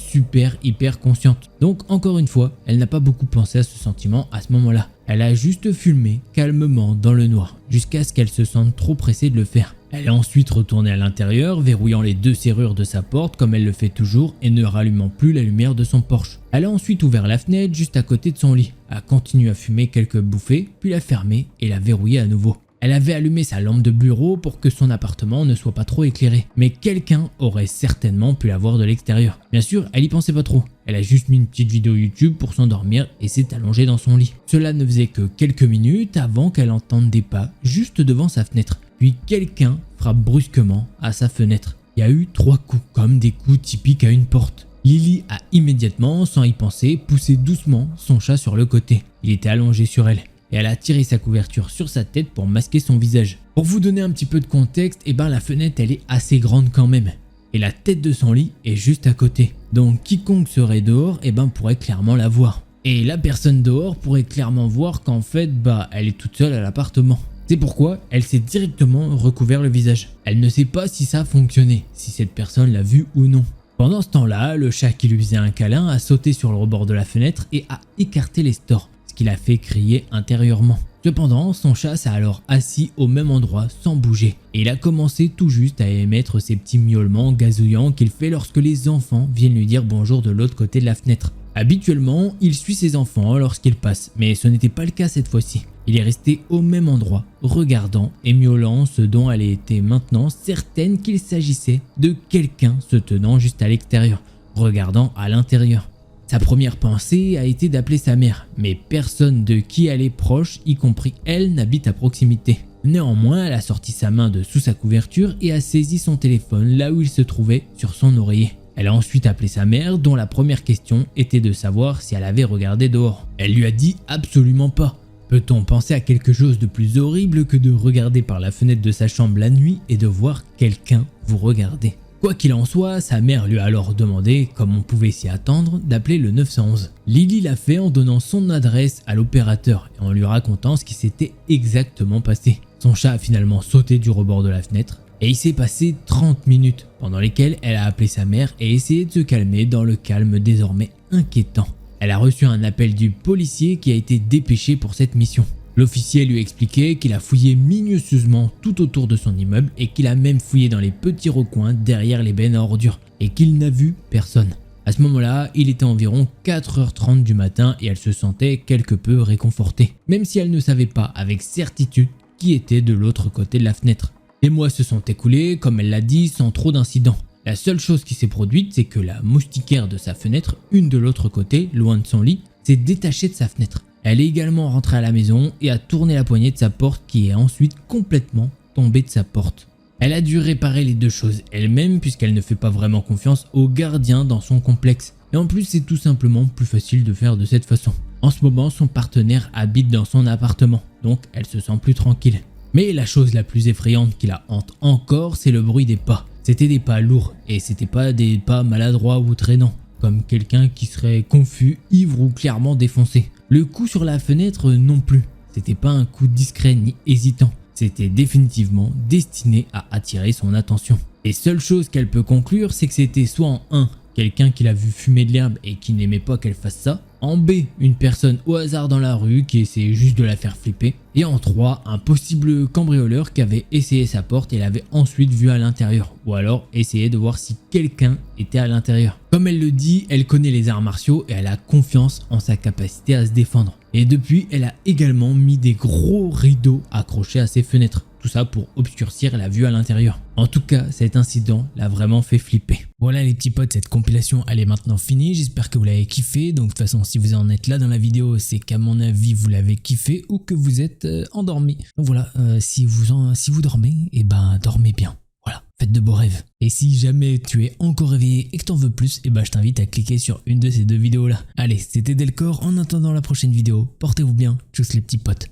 hyper consciente. Donc encore une fois, elle n'a pas beaucoup pensé à ce sentiment à ce moment-là. Elle a juste fumé calmement dans le noir, jusqu'à ce qu'elle se sente trop pressée de le faire. Elle est ensuite retournée à l'intérieur, verrouillant les 2 serrures de sa porte comme elle le fait toujours et ne rallumant plus la lumière de son Porsche. Elle a ensuite ouvert la fenêtre juste à côté de son lit, a continué à fumer quelques bouffées, puis l'a fermée et l'a verrouillée à nouveau. Elle avait allumé sa lampe de bureau pour que son appartement ne soit pas trop éclairé, mais quelqu'un aurait certainement pu la voir de l'extérieur. Bien sûr, elle y pensait pas trop. Elle a juste mis une petite vidéo YouTube pour s'endormir et s'est allongée dans son lit. Cela ne faisait que quelques minutes avant qu'elle entende des pas juste devant sa fenêtre. Puis quelqu'un frappe brusquement à sa fenêtre. Il y a eu 3 coups, comme des coups typiques à une porte. Lily a immédiatement, sans y penser, poussé doucement son chat sur le côté. Il était allongé sur elle. Et elle a tiré sa couverture sur sa tête pour masquer son visage. Pour vous donner un petit peu de contexte, la fenêtre elle est assez grande quand même. Et la tête de son lit est juste à côté. Donc quiconque serait dehors, pourrait clairement la voir. Et la personne dehors pourrait clairement voir qu'en fait, elle est toute seule à l'appartement. C'est pourquoi elle s'est directement recouvert le visage. Elle ne sait pas si ça a fonctionné, si cette personne l'a vu ou non. Pendant ce temps-là, le chat qui lui faisait un câlin a sauté sur le rebord de la fenêtre et a écarté les stores. Ce qui l'a fait crier intérieurement. Cependant, son chat s'est alors assis au même endroit sans bouger et il a commencé tout juste à émettre ces petits miaulements gazouillants qu'il fait lorsque les enfants viennent lui dire bonjour de l'autre côté de la fenêtre. Habituellement, il suit ses enfants lorsqu'ils passent, mais ce n'était pas le cas cette fois-ci. Il est resté au même endroit, regardant et miaulant, ce dont elle était maintenant certaine qu'il s'agissait de quelqu'un se tenant juste à l'extérieur, regardant à l'intérieur. Sa première pensée a été d'appeler sa mère, mais personne de qui elle est proche, y compris elle, n'habite à proximité. Néanmoins, elle a sorti sa main de sous sa couverture et a saisi son téléphone là où il se trouvait, sur son oreiller. Elle a ensuite appelé sa mère, dont la première question était de savoir si elle avait regardé dehors. Elle lui a dit absolument pas. Peut-on penser à quelque chose de plus horrible que de regarder par la fenêtre de sa chambre la nuit et de voir quelqu'un vous regarder? Quoi qu'il en soit, sa mère lui a alors demandé, comme on pouvait s'y attendre, d'appeler le 911. Lily l'a fait en donnant son adresse à l'opérateur et en lui racontant ce qui s'était exactement passé. Son chat a finalement sauté du rebord de la fenêtre et il s'est passé 30 minutes pendant lesquelles elle a appelé sa mère et essayé de se calmer dans le calme désormais inquiétant. Elle a reçu un appel du policier qui a été dépêché pour cette mission. L'officier lui expliquait qu'il a fouillé minutieusement tout autour de son immeuble et qu'il a même fouillé dans les petits recoins derrière les bennes à ordures et qu'il n'a vu personne. À ce moment-là, il était environ 4h30 du matin et elle se sentait quelque peu réconfortée, même si elle ne savait pas avec certitude qui était de l'autre côté de la fenêtre. Les mois se sont écoulés, comme elle l'a dit, sans trop d'incidents. La seule chose qui s'est produite, c'est que la moustiquaire de sa fenêtre, une de l'autre côté, loin de son lit, s'est détachée de sa fenêtre. Elle est également rentrée à la maison et a tourné la poignée de sa porte qui est ensuite complètement tombée de sa porte. Elle a dû réparer les deux choses elle-même puisqu'elle ne fait pas vraiment confiance aux gardiens dans son complexe. Et en plus c'est tout simplement plus facile de faire de cette façon. En ce moment son partenaire habite dans son appartement, donc elle se sent plus tranquille. Mais la chose la plus effrayante qui la hante encore, c'est le bruit des pas. C'était des pas lourds et c'était pas des pas maladroits ou traînants, comme quelqu'un qui serait confus, ivre ou clairement défoncé. Le coup sur la fenêtre non plus, c'était pas un coup discret ni hésitant, c'était définitivement destiné à attirer son attention. Et seule chose qu'elle peut conclure, c'est que c'était soit en 1, quelqu'un qui l'a vu fumer de l'herbe et qui n'aimait pas qu'elle fasse ça, en B, une personne au hasard dans la rue qui essayait juste de la faire flipper, et en 3, un possible cambrioleur qui avait essayé sa porte et l'avait ensuite vue à l'intérieur, ou alors essayé de voir si quelqu'un était à l'intérieur. Comme elle le dit, elle connaît les arts martiaux et elle a confiance en sa capacité à se défendre. Et depuis, elle a également mis des gros rideaux accrochés à ses fenêtres. Tout ça pour obscurcir la vue à l'intérieur. En tout cas, cet incident l'a vraiment fait flipper. Voilà les petits potes, cette compilation elle est maintenant finie. J'espère que vous l'avez kiffé. Donc de toute façon, si vous en êtes là dans la vidéo, c'est qu'à mon avis, vous l'avez kiffé ou que vous êtes endormi. Donc voilà, si vous dormez, et ben dormez bien. Voilà, faites de beaux rêves. Et si jamais tu es encore réveillé et que t'en veux plus, et ben je t'invite à cliquer sur une de ces deux vidéos là. Allez, c'était Delcor. En attendant la prochaine vidéo, portez-vous bien. Tchuss les petits potes.